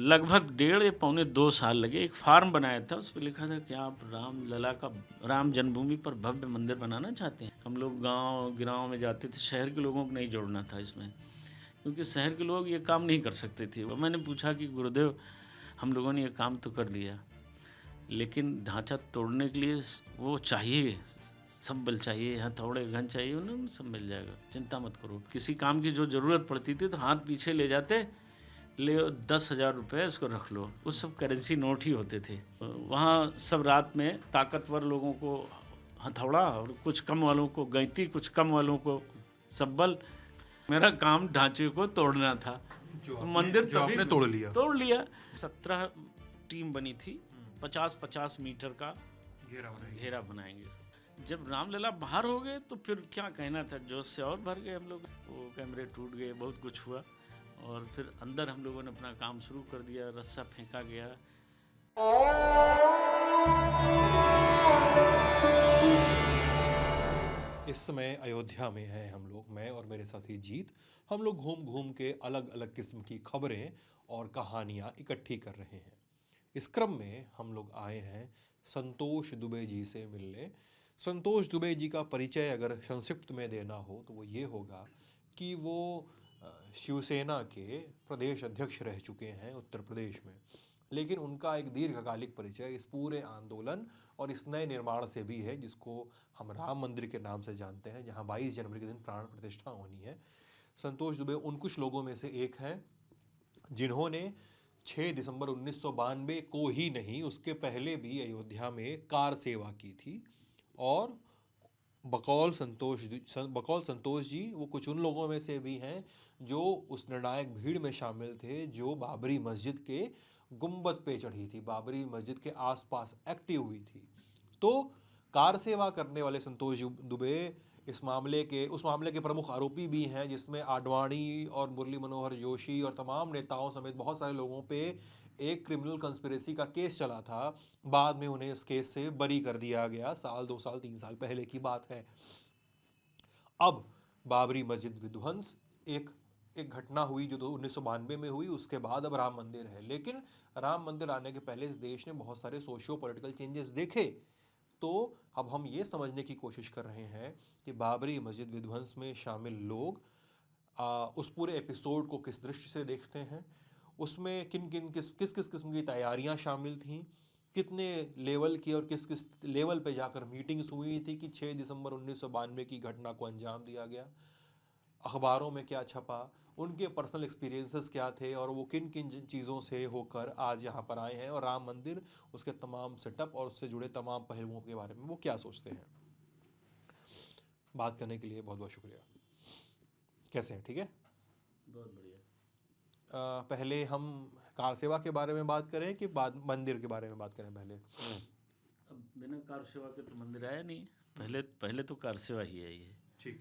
लगभग 1.5 या पौने 2 साल लगे। एक फार्म बनाया था, उस पे लिखा था कि आप रामलला का राम जन्मभूमि पर भव्य मंदिर बनाना चाहते हैं। हम लोग गाँव में जाते थे, शहर के लोगों को नहीं जोड़ना था इसमें, क्योंकि शहर के लोग ये काम नहीं कर सकते थे। मैंने पूछा कि गुरुदेव, हम लोगों ने ये काम तो कर लिया, लेकिन ढांचा तोड़ने के लिए वो चाहिए, सब बल चाहिए, हथौड़े गन चाहिए, उन्हें सब मिल जाएगा, चिंता मत करो। किसी काम की जो ज़रूरत पड़ती थी तो हाथ पीछे ले जाते, ले 10,000 रुपये इसको रख लो। उस सब करेंसी नोट ही होते थे। वहाँ सब रात में ताकतवर लोगों को हथौड़ा और कुछ कम वालों को गैंती, कुछ कम वालों को सब्बल। मेरा काम ढांचे को तोड़ना था। मंदिर जो आपने तोड़ लिया। 17 टीम बनी थी, 50-50 मीटर का घेरा बनाएंगे। जब रामलला बाहर हो गए तो फिर क्या कहना था, जोश से और भर गए हम लोग। वो कैमरे टूट गए, बहुत कुछ हुआ, और फिर अंदर हम लोगों ने अपना काम शुरू कर दिया। रस्सा फेंका गया। इस समय अयोध्या में हैं हम लोग, मैं और मेरे साथी जीत। हम लोग घूम घूम के अलग अलग किस्म की खबरें और कहानियाँ इकट्ठी कर रहे हैं। इस क्रम में हम लोग आए हैं संतोष दुबे जी से मिलने। संतोष दुबे जी का परिचय अगर संक्षिप्त में देना हो तो वो ये होगा कि वो शिवसेना के प्रदेश अध्यक्ष रह चुके हैं उत्तर प्रदेश में, लेकिन उनका एक दीर्घकालिक परिचय इस पूरे आंदोलन और इस नए निर्माण से भी है, जिसको हम राम मंदिर के नाम से जानते हैं, जहां 22 जनवरी के दिन प्राण प्रतिष्ठा होनी है। संतोष दुबे उन कुछ लोगों में से एक हैं जिन्होंने 6 दिसंबर 1992 को ही नहीं, उसके पहले भी अयोध्या में कार सेवा की थी। और बकौल संतोष जी वो कुछ उन लोगों में से भी हैं जो उस निर्णायक भीड़ में शामिल थे जो बाबरी मस्जिद के गुंबद पे चढ़ी थी, बाबरी मस्जिद के आसपास एक्टिव हुई थी। तो कार सेवा करने वाले संतोष दुबे उस मामले के प्रमुख आरोपी भी हैं, जिसमें आडवाणी और मुरली मनोहर जोशी और तमाम नेताओं समेत बहुत सारे लोगों पे एक क्रिमिनल कंस्पिरेसी का केस चला था। बाद में उन्हें इस केस से बरी कर दिया गया, 2 साल 3 साल पहले की बात है। अब बाबरी मस्जिद विध्वंस एक घटना हुई जो 1992 में हुई, उसके बाद अब राम मंदिर है। लेकिन राम मंदिर आने के पहले इस देश ने बहुत सारे सोशियो पॉलिटिकल चेंजेस देखे। तो अब हम ये समझने की कोशिश कर रहे हैं कि बाबरी मस्जिद विध्वंस में शामिल लोग उस पूरे एपिसोड को किस दृष्टि से देखते हैं, उसमें किस किस्म की तैयारियां शामिल थीं, कितने लेवल की और किस लेवल पे जाकर मीटिंग्स हुई थी कि 6 दिसंबर 1992 की घटना को अंजाम दिया गया, अखबारों में क्या छपा, उनके पर्सनल एक्सपीरियंसेस क्या थे, और वो किन किन चीज़ों से होकर आज यहाँ पर आए हैं, और राम मंदिर, उसके तमाम सेटअप और उससे जुड़े तमाम पहलुओं के बारे में वो क्या सोचते हैं। बात करने के लिए बहुत बहुत शुक्रिया। कैसे हैं? ठीक है, बहुत बढ़िया। पहले हम कार सेवा के बारे में बात करें कि बाद मंदिर के बारे में बात करें? पहले अब बिना कार सेवा के तो मंदिर आया नहीं, पहले तो कार सेवा ही है ये। ठीक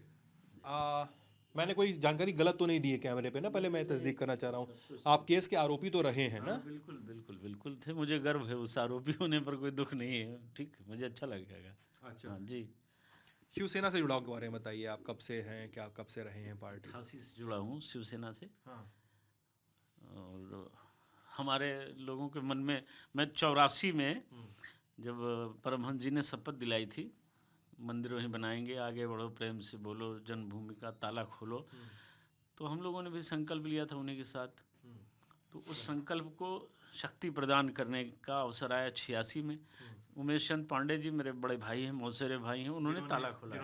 है। मैंने कोई जानकारी गलत तो नहीं दी है कैमरे पे ना? पहले मैं तस्दीक करना चाह रहा हूँ, आप केस के आरोपी तो रहे हैं ना? बिल्कुल बिल्कुल बिल्कुल थे। मुझे गर्व है उस आरोपी होने पर, कोई दुख नहीं है। ठीक, मुझे अच्छा लगेगा। अच्छा, हाँ जी। शिवसेना से जुड़ाव के बारे में बताइए, आप कब से हैं, क्या कब से रहे हैं पार्टी? 88 से जुड़ा हूँ शिवसेना से। हाँ। और हमारे लोगों के मन में, मैं 84 में जब परमहंस जी ने शपथ दिलाई थी, मंदिर वहीं बनाएंगे, आगे बढ़ो, प्रेम से बोलो, जन्मभूमि का ताला खोलो, तो हम लोगों ने भी संकल्प लिया था उन्हीं के साथ। तो उस संकल्प को शक्ति प्रदान करने का अवसर आया 86 में। उमेश चंद पांडे जी मेरे बड़े भाई हैं, मौसेरे भाई हैं, उन्होंने ताला खोला,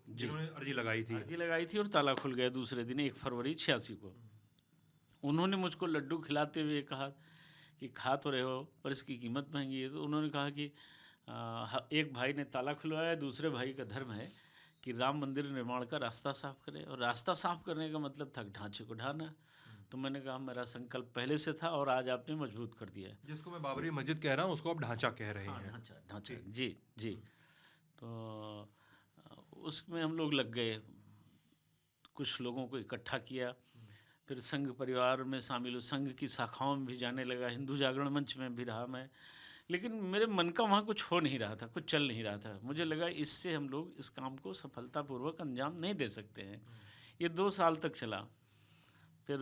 जिन्होंने अर्जी लगाई थी और ताला खुल गया दूसरे दिन, 1 फरवरी 86 को। उन्होंने मुझको लड्डू खिलाते हुए कहा कि खा तो रहे हो पर इसकी कीमत महंगी है। तो उन्होंने कहा कि एक भाई ने ताला खुलवाया, दूसरे भाई का धर्म है कि राम मंदिर निर्माण का रास्ता साफ करे, और रास्ता साफ करने का मतलब था ढांचे को ढाना। तो मैंने कहा मेरा संकल्प पहले से था और आज आपने मजबूत कर दिया है। जिसको मैं बाबरी मस्जिद कह रहा हूँ उसको आप ढांचा कह रहे हैं। ढांचा जी जी। तो उसमें हम लोग लग गए, कुछ लोगों को इकट्ठा किया, फिर संघ परिवार में शामिल, संघ की शाखाओं में भी जाने लगा, हिंदू जागरण मंच में भी रहा मैं। लेकिन मेरे मन का वहाँ कुछ हो नहीं रहा था, कुछ चल नहीं रहा था। मुझे लगा इससे हम लोग इस काम को सफलतापूर्वक अंजाम नहीं दे सकते हैं। ये 2 साल तक चला। फिर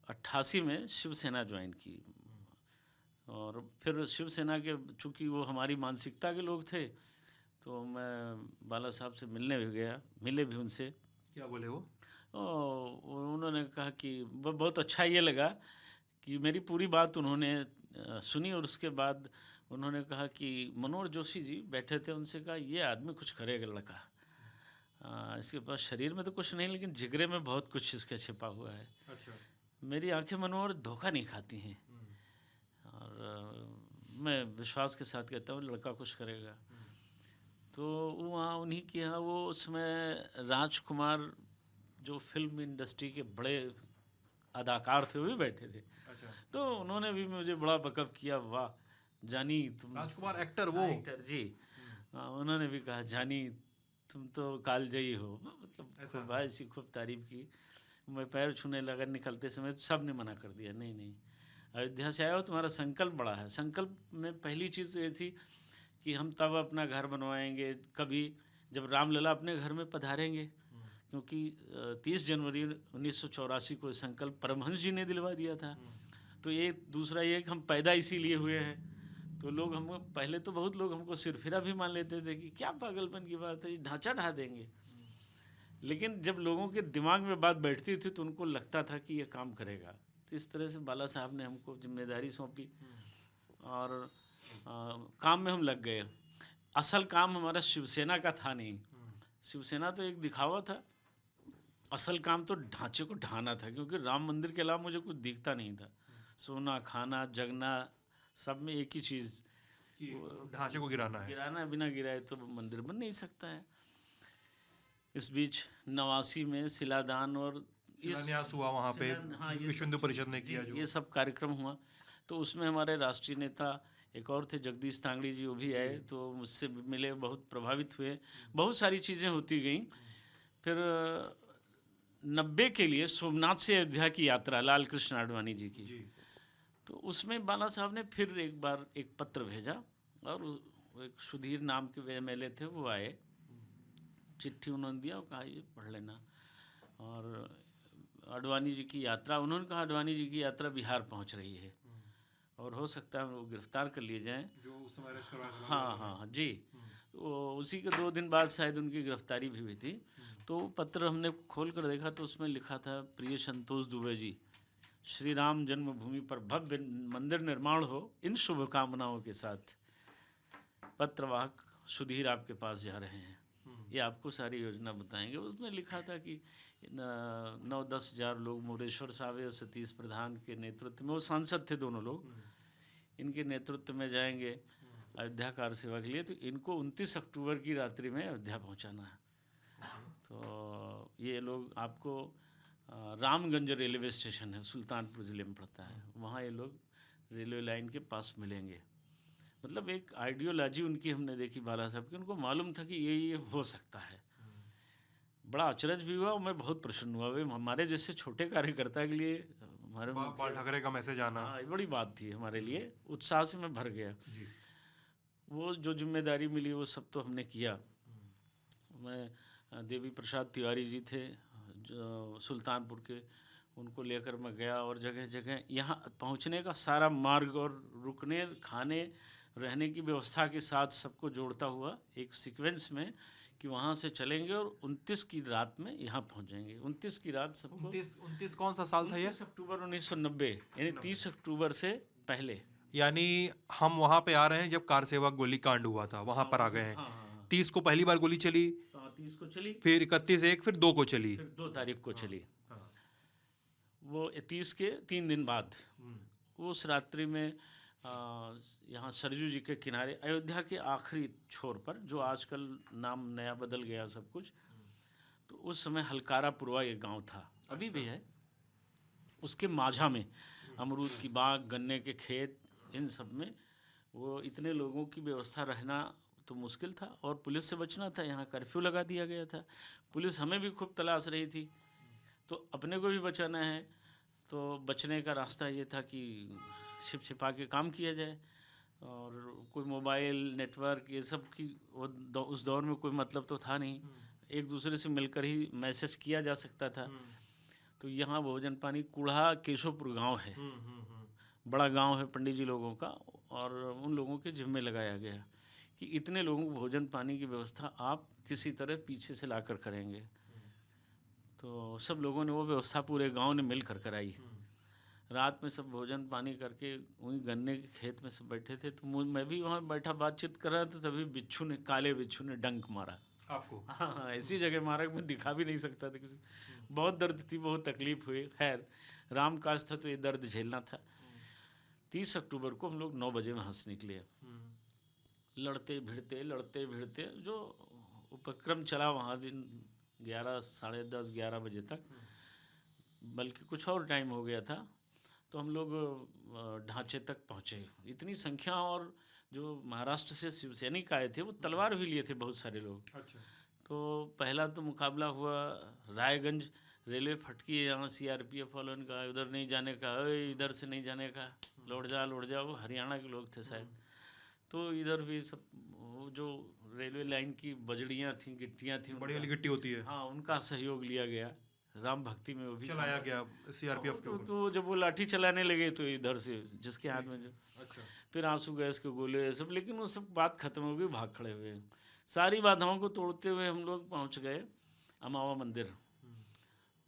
88 में शिवसेना ज्वाइन की, और फिर शिवसेना के, चूँकि वो हमारी मानसिकता के लोग थे, तो मैं बाला साहब से मिलने भी गया, मिले भी उनसे। क्या बोले वो? उन्होंने कहा कि बहुत अच्छा ये लगा कि मेरी पूरी बात उन्होंने सुनी, और उसके बाद उन्होंने कहा कि मनोहर जोशी जी बैठे थे, उनसे कहा ये आदमी कुछ करेगा लड़का, इसके पास शरीर में तो कुछ नहीं लेकिन जिगरे में बहुत कुछ इसके छिपा हुआ है। अच्छा। मेरी आंखें मनोहर धोखा नहीं खाती हैं, और मैं विश्वास के साथ कहता हूँ लड़का कुछ करेगा। तो वहाँ उन्हीं के यहाँ वो उसमें राजकुमार जो फिल्म इंडस्ट्री के बड़े अदाकार थे वो भी बैठे थे। अच्छा। तो उन्होंने भी मुझे बड़ा बकअप किया, वाह जानी तुम, राजकुमार एक्टर वो? एक्टर जी। उन्होंने भी कहा जानी तुम तो कालजयी हो, मतलब ऐसा? भाई ऐसी खूब तारीफ की। मैं पैर छूने लगा निकलते समय, सब ने मना कर दिया, नहीं नहीं अयोध्या से आए हो, तुम्हारा संकल्प बड़ा है। संकल्प में पहली चीज़ तो ये थी कि हम तब अपना घर बनवाएंगे कभी जब रामलला अपने घर में पधारेंगे, क्योंकि 30 जनवरी 1984 को संकल्प परमहंस जी ने दिलवा दिया था। तो ये दूसरा ये कि हम पैदा इसीलिए हुए हैं, तो लोग हमको पहले तो बहुत लोग हमको सिरफिरा भी मान लेते थे कि क्या पागलपन की बात है, ढांचा ढा देंगे। लेकिन जब लोगों के दिमाग में बात बैठती थी तो उनको लगता था कि ये काम करेगा। तो इस तरह से बाला साहब ने हमको जिम्मेदारी सौंपी, और काम में हम लग गए। असल काम हमारा शिवसेना का था नहीं, शिवसेना तो एक दिखावा था, असल काम तो ढांचे को ढाना था, क्योंकि राम मंदिर के अलावा मुझे कुछ दिखता नहीं था। सोना खाना जगना सब में एक ही चीज़, ढांचे को गिराना है। गिराना, बिना गिराए तो मंदिर बन नहीं सकता है। इस बीच 89 में शिलादान और शिलान्यास हुआ वहाँ पे, हाँ, विश्व हिंदू परिषद ने किया जो। ये सब कार्यक्रम हुआ। तो उसमें हमारे राष्ट्रीय नेता एक और थे, जगदीश तांगड़ी जी, वो भी आए, तो मुझसे मिले, बहुत प्रभावित हुए। बहुत सारी चीज़ें होती गई। फिर 90 के लिए सोमनाथ से अयोध्या की यात्रा लाल कृष्ण आडवाणी जी की, तो उसमें बाला साहब ने फिर एक बार एक पत्र भेजा, और एक सुधीर नाम के MLA थे, वो आए, चिट्ठी उन्होंने दिया और कहा ये पढ़ लेना। और आडवाणी जी की यात्रा, उन्होंने कहा आडवाणी जी की यात्रा बिहार पहुंच रही है और हो सकता है वो गिरफ्तार कर लिए जाएं। जो उस समय अरेस्ट करवाया था। हाँ जी। तो उसी के 2 दिन बाद शायद उनकी गिरफ्तारी भी हुई थी। तो पत्र हमने खोल कर देखा तो उसमें लिखा था, प्रिय संतोष दुबे जी, श्री राम जन्मभूमि पर भव्य मंदिर निर्माण हो, इन शुभकामनाओं के साथ पत्रवाहक सुधीर आपके पास जा रहे हैं, ये आपको सारी योजना बताएंगे। उसमें लिखा था कि 9-10 हज़ार लोग, मोरेश्वर सावे और सतीश प्रधान के नेतृत्व में, वो सांसद थे दोनों लोग, इनके नेतृत्व में जाएंगे अयोध्या कार सेवा के लिए। तो इनको 29 अक्टूबर की रात्रि में अयोध्या पहुंचाना है। तो ये लोग आपको रामगंज रेलवे स्टेशन है, सुल्तानपुर ज़िले में पड़ता है, वहाँ ये लोग रेलवे लाइन के पास मिलेंगे। मतलब एक आइडियोलॉजी उनकी हमने देखी बाला साहब की, उनको मालूम था कि ये हो सकता है। बड़ा अचरज भी हुआ और मैं बहुत प्रसन्न हुआ। वे हमारे जैसे छोटे कार्यकर्ता के लिए, हमारे बाल ठाकरे का मैसेज आना, हाँ, बड़ी बात थी हमारे लिए। उत्साह से मैं भर गया। वो जो जिम्मेदारी मिली वो सब तो हमने किया। मैं देवी प्रसाद तिवारी जी थे जो सुल्तानपुर के, उनको लेकर मैं गया, और जगह जगह यहाँ पहुँचने का सारा मार्ग और रुकने, खाने, रहने की व्यवस्था के साथ सबको जोड़ता हुआ एक सीक्वेंस में कि वहाँ से चलेंगे और 29 की रात में यहाँ पहुँचेंगे। 29 की रात सबको, 29 कौन सा साल था ये? 29 अक्टूबर 1990, यानी 30 अक्टूबर से पहले। यानी हम वहाँ पे आ रहे हैं जब कार सेवा गोली कांड हुआ था, वहाँ पर आ गए हैं। 30 को पहली बार गोली चली, 30 को चली, फिर 31/1, फिर 2 को चली, फिर 2 तारीख को चली। वो 30 के 3 दिन बाद, उस रात्रि में यहाँ सरजू जी के किनारे, अयोध्या के आखिरी छोर पर, जो आजकल नाम नया बदल गया सब कुछ, तो उस समय हलकारा पुरवा ये गांव था, अभी भी है। उसके माझा में अमरूद की बाग, गन्ने के खेत, इन सब में वो इतने लोगों की व्यवस्था रहना तो मुश्किल था, और पुलिस से बचना था। यहाँ कर्फ्यू लगा दिया गया था, पुलिस हमें भी खूब तलाश रही थी, तो अपने को भी बचाना है। तो बचने का रास्ता ये था कि छिप छिपा के काम किया जाए, और कोई मोबाइल नेटवर्क ये सब की उस दौर में कोई मतलब तो था नहीं, एक दूसरे से मिलकर ही मैसेज किया जा सकता था। तो यहाँ भोजन पानी, कूढ़ा केशवपुर गांव है, बड़ा गांव है पंडित जी लोगों का, और उन लोगों के जिम्मे लगाया गया कि इतने लोगों को भोजन पानी की व्यवस्था आप किसी तरह पीछे से लाकर करेंगे। तो सब लोगों ने वो व्यवस्था पूरे गांव ने मिल कर कराई। रात में सब भोजन पानी करके वहीं गन्ने के खेत में सब बैठे थे, तो मैं भी वहाँ बैठा बातचीत कर रहा था, तभी बिच्छू ने, काले बिच्छू ने डंक मारा। आपको? हाँ हाँ, ऐसी जगह मारा कि मैं दिखा भी नहीं सकता था किसी। बहुत दर्द थी, बहुत तकलीफ हुई। खैर राम काज था तो ये दर्द झेलना था। 30 अक्टूबर को हम लोग 9 बजे वहाँ से निकले। लड़ते भिड़ते जो उपक्रम चला वहाँ दिन 11, साढ़े 10, 11 बजे तक, बल्कि कुछ और टाइम हो गया था, तो हम लोग ढांचे तक पहुँचे। इतनी संख्या, और जो महाराष्ट्र से शिव सैनिक आए थे वो तलवार भी लिए थे बहुत सारे लोग। अच्छा। तो पहला तो मुकाबला हुआ रायगंज रेलवे फटकी है, यहाँ CRPF वालों ने कहा उधर नहीं जाने का, ओए इधर से नहीं जाने का, लौट जा, वो हरियाणा के लोग थे शायद। तो इधर भी सब वो जो रेलवे लाइन की बजड़ियाँ थी, गिट्टियाँ थी, बड़ी वाली गिट्टी होती है, हाँ उनका सहयोग लिया गया। राम भक्ति में वो भी चलाया गया CRPF के ऊपर। तो जब वो लाठी चलाने लगे तो इधर से जिसके हाथ में जो, अच्छा। फिर आंसू गैस के गोले सब, लेकिन वो सब बात खत्म हो गई, भाग खड़े हुए। सारी बाधाओं को तोड़ते हुए हम लोग पहुंच गए अमावा मंदिर,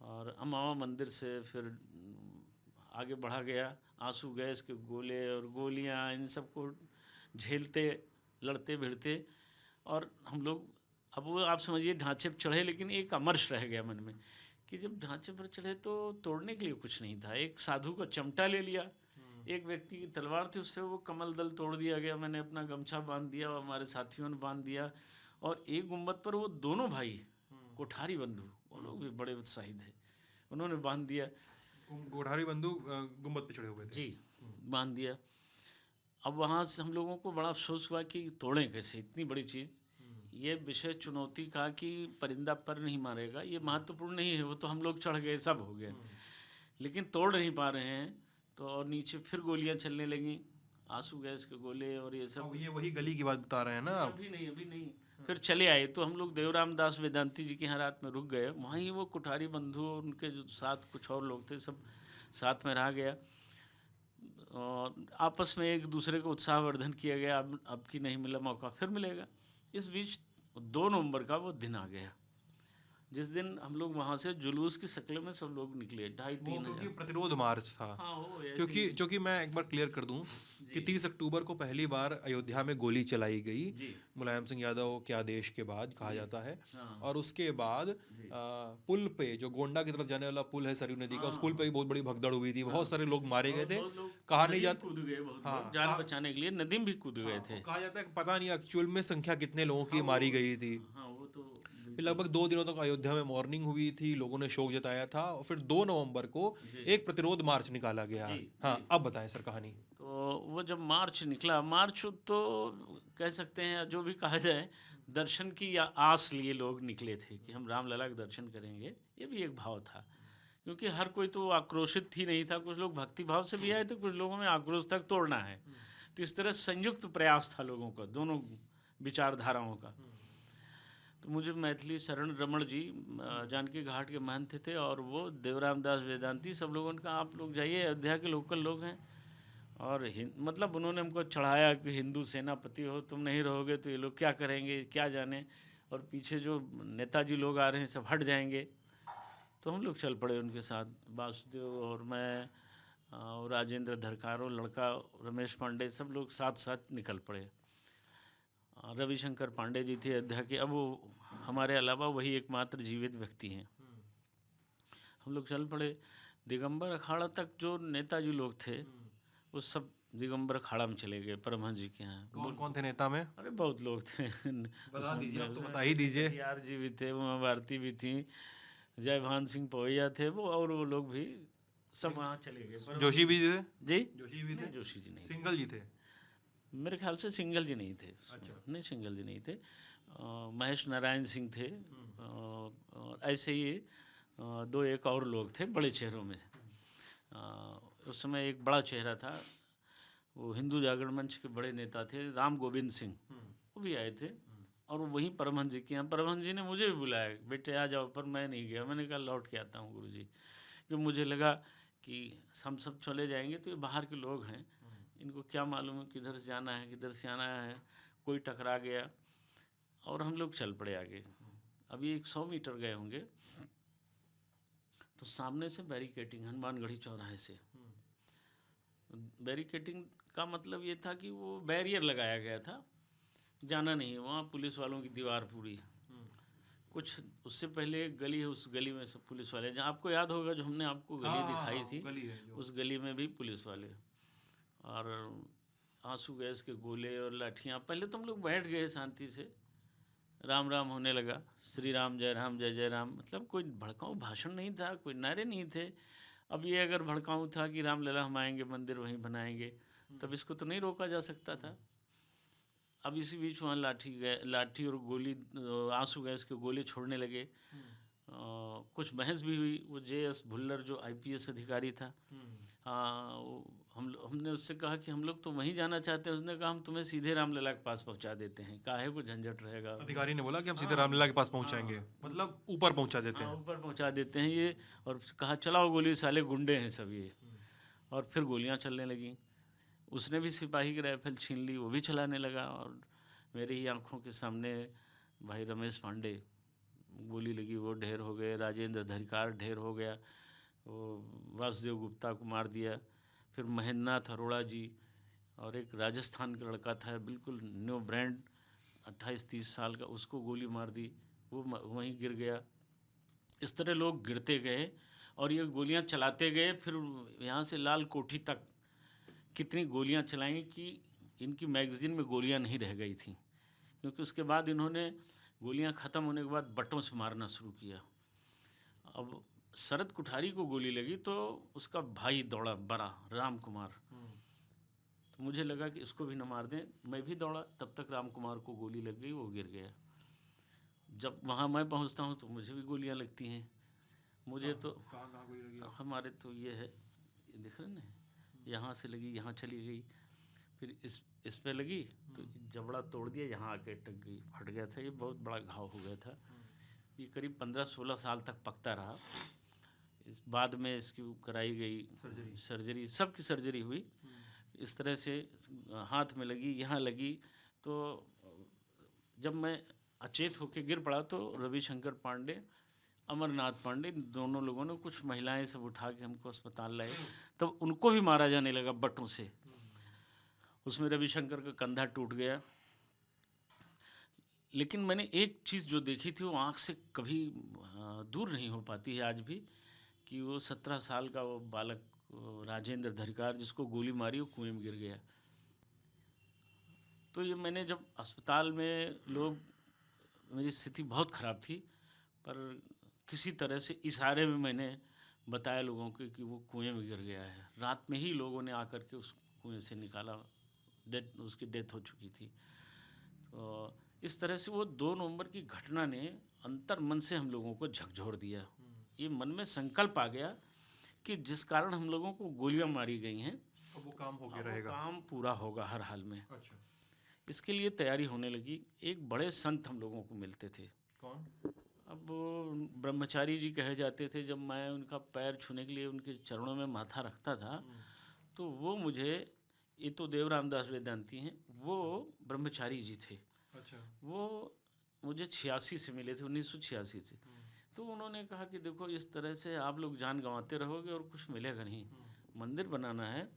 और अमावा मंदिर से फिर आगे बढ़ा गया। आंसू गैस के गोले और गोलियां, इन सब को झेलते, लड़ते भिड़ते, और हम लोग, अब वो आप समझिए ढांचे पर चढ़े, लेकिन एक अमर्ष रह गया मन में कि जब ढांचे पर चढ़े तो तोड़ने के लिए कुछ नहीं था। एक साधु का चमटा ले लिया, एक व्यक्ति की तलवार थी, उससे वो कमल दल तोड़ दिया गया। मैंने अपना गमछा बांध दिया और हमारे साथियों ने बांध दिया, और एक गुम्बद पर वो दोनों भाई कोठारी बंधु, वो लोग भी बड़े उत्साहित थे, उन्होंने बांध दिया। कोठारी बंधु गुम्बद पे चढ़े हुए थे जी, बांध दिया। अब वहाँ से हम लोगों को बड़ा अफसोस हुआ कि तोड़ें कैसे इतनी बड़ी चीज़। ये विषय चुनौती का कि परिंदा पर नहीं मारेगा, ये महत्वपूर्ण नहीं है, वो तो हम लोग चढ़ गए, सब हो गया, लेकिन तोड़ नहीं पा रहे हैं। तो और नीचे फिर गोलियां चलने लगी, आंसू गैस के गोले और ये सब। ये वही गली की बात बता रहे हैं ना आप? अभी नहीं। फिर चले आए, तो हम लोग देवराम दास वेदांती जी के यहाँ रात में रुक गए। वहाँ ही वो कुठारी बंधु और उनके जो साथ कुछ और लोग थे, सब साथ में रहा गया, और आपस में एक दूसरे को उत्साहवर्धन किया गया। अब की नहीं मिला मौका, फिर मिलेगा। इस बीच 2 नवंबर का वो दिन आ गया, जिस दिन हम लोग वहाँ से जुलूस की शक्ल में सब लोग निकले, 2.5-3 क्योंकि प्रतिरोध मार्च था। हाँ, क्योंकि मैं एक बार क्लियर कर दूं कि 30 अक्टूबर को पहली बार अयोध्या में गोली चलाई गई, मुलायम सिंह यादव के आदेश के बाद कहा जाता है। और उसके बाद पुल पे, जो गोंडा की तरफ जाने वाला पुल है सरयू नदी का, उस पुल पे भी बहुत बड़ी भगदड़ हुई थी, बहुत सारे लोग मारे गए थे। कहा नहीं जाता, कूद गए, बहुत जान बचाने के लिए नदी में भी कूद गए थे। कहा जाता है पता नहीं एक्चुअल में संख्या कितने लोगों की मारी गई थी। वो तो लगभग 2 दिनों तक अयोध्या में मॉर्निंग हुई थी, लोगों ने शोक जताया था, और फिर 2 नवंबर को एक प्रतिरोध मार्च निकाला गया। हाँ, अब बताएं सर कहानी। तो वो जब मार्च निकला, मार्च तो कह सकते हैं, जो भी कहा जाए, दर्शन की या आस लिए लोग निकले थे कि हम रामलला के दर्शन करेंगे। ये भी एक भाव था, क्योंकि हर कोई तो आक्रोशित ही नहीं था, कुछ लोग भक्ति भाव से भी आए थे, कुछ लोगों में आक्रोश तक तोड़ना है। तो इस तरह संयुक्त प्रयास था लोगों का, दोनों विचारधाराओं का। तो मुझे मैथिली शरण रमण जी जानकी घाट के महंत थे, और वो देवराम दास वेदांती, सब लोगों ने कहा आप लोग जाइए, अयोध्या के लोकल लोग हैं, और मतलब उन्होंने हमको चढ़ाया कि हिंदू सेनापति हो, तुम नहीं रहोगे तो ये लोग क्या करेंगे क्या जाने, और पीछे जो नेताजी लोग आ रहे हैं सब हट जाएंगे। तो हम लोग चल पड़े उनके साथ, वासुदेव और मैं और राजेंद्र धरकारो, लड़का रमेश पांडे, सब लोग साथ साथ निकल पड़े। रविशंकर पांडे जी थे अयोध्या के, अब वो हमारे अलावा वही एकमात्र जीवित व्यक्ति हैं। हम लोग चल पड़े दिगंबर अखाड़ा तक। जो नेताजी लोग थे वो सब दिगंबर अखाड़ा में चले गए, परमहंस जी के यहाँ। कौन कौन थे नेता में? अरे बहुत लोग थे, बता दीजिए, अब तो बता ही दीजिए। यार जी भी थे, उमा भारती भी थी, जयभान सिंह पवैया थे, वो और वो लोग भी सब वहाँ चले गए। जोशी भी थे? जी, जोशी भी थे? जोशी जी नहीं, सिंघल जी थे मेरे ख्याल से। सिंघल जी नहीं थे। अच्छा। नहीं, सिंघल जी नहीं थे। महेश नारायण सिंह थे, और ऐसे ही 2-1 और लोग थे बड़े चेहरों में। उस समय एक बड़ा चेहरा था, वो हिंदू जागरण मंच के बड़े नेता थे, राम गोविंद सिंह, वो भी आए थे। और वहीं परमहंस जी के यहाँ, परमहंस जी ने मुझे भी बुलाया, बेटे आ जाओ, पर मैं नहीं गया। मैंने कहा लौट के आता हूँ गुरुजी, क्योंकि मुझे लगा कि हम सब चले जाएंगे तो ये बाहर के लोग हैं, इनको क्या मालूम है किधर से जाना है किधर से आना है। कोई टकरा गया और हम लोग चल पड़े आगे। अभी 100 मीटर गए होंगे तो सामने से बैरिकेटिंग, हनुमानगढ़ी चौराहे से बैरिकेटिंग का मतलब ये था कि वो बैरियर लगाया गया था, जाना नहीं। वहाँ पुलिस वालों की दीवार पूरी। कुछ उससे पहले एक गली है, उस गली में सब पुलिस वाले, जहाँ आपको याद होगा जो हमने आपको गली दिखाई थी, गली है उस गली में भी पुलिस वाले। और आंसू गैस के गोले और लाठियाँ। पहले तो हम लोग बैठ गए शांति से, राम राम होने लगा, श्री राम जय जय राम। मतलब कोई भड़काऊ भाषण नहीं था, कोई नारे नहीं थे। अब ये अगर भड़काऊँ था कि रामलला हम आएंगे मंदिर वहीं बनाएंगे, तब इसको तो नहीं रोका जा सकता था। अब इसी बीच वहाँ लाठी और गोली, आंसू गैस के गोले छोड़ने लगे। कुछ बहस भी हुई। वो JS भुल्लर जो IPS अधिकारी था, हाँ, हमने उससे कहा कि हम लोग तो वहीं जाना चाहते हैं। उसने कहा हम तुम्हें सीधे रामलला के पास पहुंचा देते हैं, काहे को झंझट रहेगा। अधिकारी ने बोला कि हम सीधे रामलला के पास पहुंचाएंगे, मतलब ऊपर पहुंचा देते हैं। ऊपर पहुंचा देते हैं ये। और कहा चलाओ गोली, साले गुंडे हैं सब ये। और फिर गोलियां चलने लगीं। उसने भी सिपाही की राइफल छीन ली, वो भी चलाने लगा। और मेरी ही आंखों के सामने भाई रमेश पांडे गोली लगी, वो ढेर हो गए। राजेंद्र धरिकार ढेर हो गया। वो वासुदेव गुप्ता को मार दिया। फिर महेंद्रनाथ अरोड़ा जी और एक राजस्थान का लड़का था, बिल्कुल न्यू ब्रांड, 28-30 साल का, उसको गोली मार दी, वो वहीं गिर गया। इस तरह लोग गिरते गए और ये गोलियां चलाते गए। फिर यहाँ से लाल कोठी तक कितनी गोलियां चलाई कि इनकी मैगज़ीन में गोलियां नहीं रह गई थी। क्योंकि उसके बाद इन्होंने गोलियां ख़त्म होने के बाद बटों से मारना शुरू किया। अब शरद कुठारी को गोली लगी तो उसका भाई दौड़ा, बड़ा राम कुमार। तो मुझे लगा कि इसको भी न मार दें। मैं भी दौड़ा, तब तक राम कुमार को गोली लग गई, वो गिर गया। जब वहाँ मैं पहुँचता हूँ तो मुझे भी गोलियाँ लगती हैं। मुझे तो कहाँ गोली लगी? हमारे तो ये है, ये दिख रहे ना, यहाँ से लगी, यहाँ चली गई, फिर इस पे लगी तो जबड़ा तोड़ दिया, यहाँ आके अटक गई, फट गया था। ये बहुत बड़ा घाव हो गया था। ये करीब 15-16 साल तक पकता रहा। इस बाद में इसकी कराई गई सर्जरी, सबकी सर्जरी हुई। इस तरह से हाथ में लगी, यहाँ लगी। तो जब मैं अचेत होकर गिर पड़ा तो रविशंकर पांडे, अमरनाथ पांडे, दोनों लोगों ने, कुछ महिलाएं सब उठा के हमको अस्पताल लाए। तब उनको भी मारा जाने लगा बटों से। उसमें रविशंकर का कंधा टूट गया। लेकिन मैंने एक चीज़ जो देखी थी वो आँख से कभी दूर नहीं हो पाती है आज भी, कि वो 17 साल का वो बालक राजेंद्र धरिकार, जिसको गोली मारी, वो कुएं में गिर गया। तो ये मैंने जब अस्पताल में, लोग, मेरी स्थिति बहुत ख़राब थी, पर किसी तरह से इशारे में मैंने बताया लोगों को कि वो कुएं में गिर गया है। रात में ही लोगों ने आकर के उस कुएं से निकाला, उसकी डेथ हो चुकी थी। तो इस तरह से वो 2 नवंबर की घटना ने अंतर मन से हम लोगों को झकझोर दिया। ये मन में संकल्प आ गया कि जिस कारण हम लोगों को गोलियां मारी गई हैं, अब वो काम हो गया रहेगा, काम पूरा होगा हर हाल में। अच्छा। इसके लिए तैयारी होने लगी। एक बड़े संत हम लोगों को मिलते थे। कौन? अब ब्रह्मचारी जी कहे जाते थे। जब मैं उनका पैर छूने के लिए उनके चरणों में माथा रखता था तो वो मुझे, ये तो देव रामदास वेदांती हैं, वो ब्रह्मचारी जी थे। अच्छा। वो मुझे 86 से मिले थे, 1986 से। तो उन्होंने कहा कि देखो, इस तरह से आप लोग जान गंवाते रहोगे और कुछ मिलेगा नहीं। मंदिर बनाना है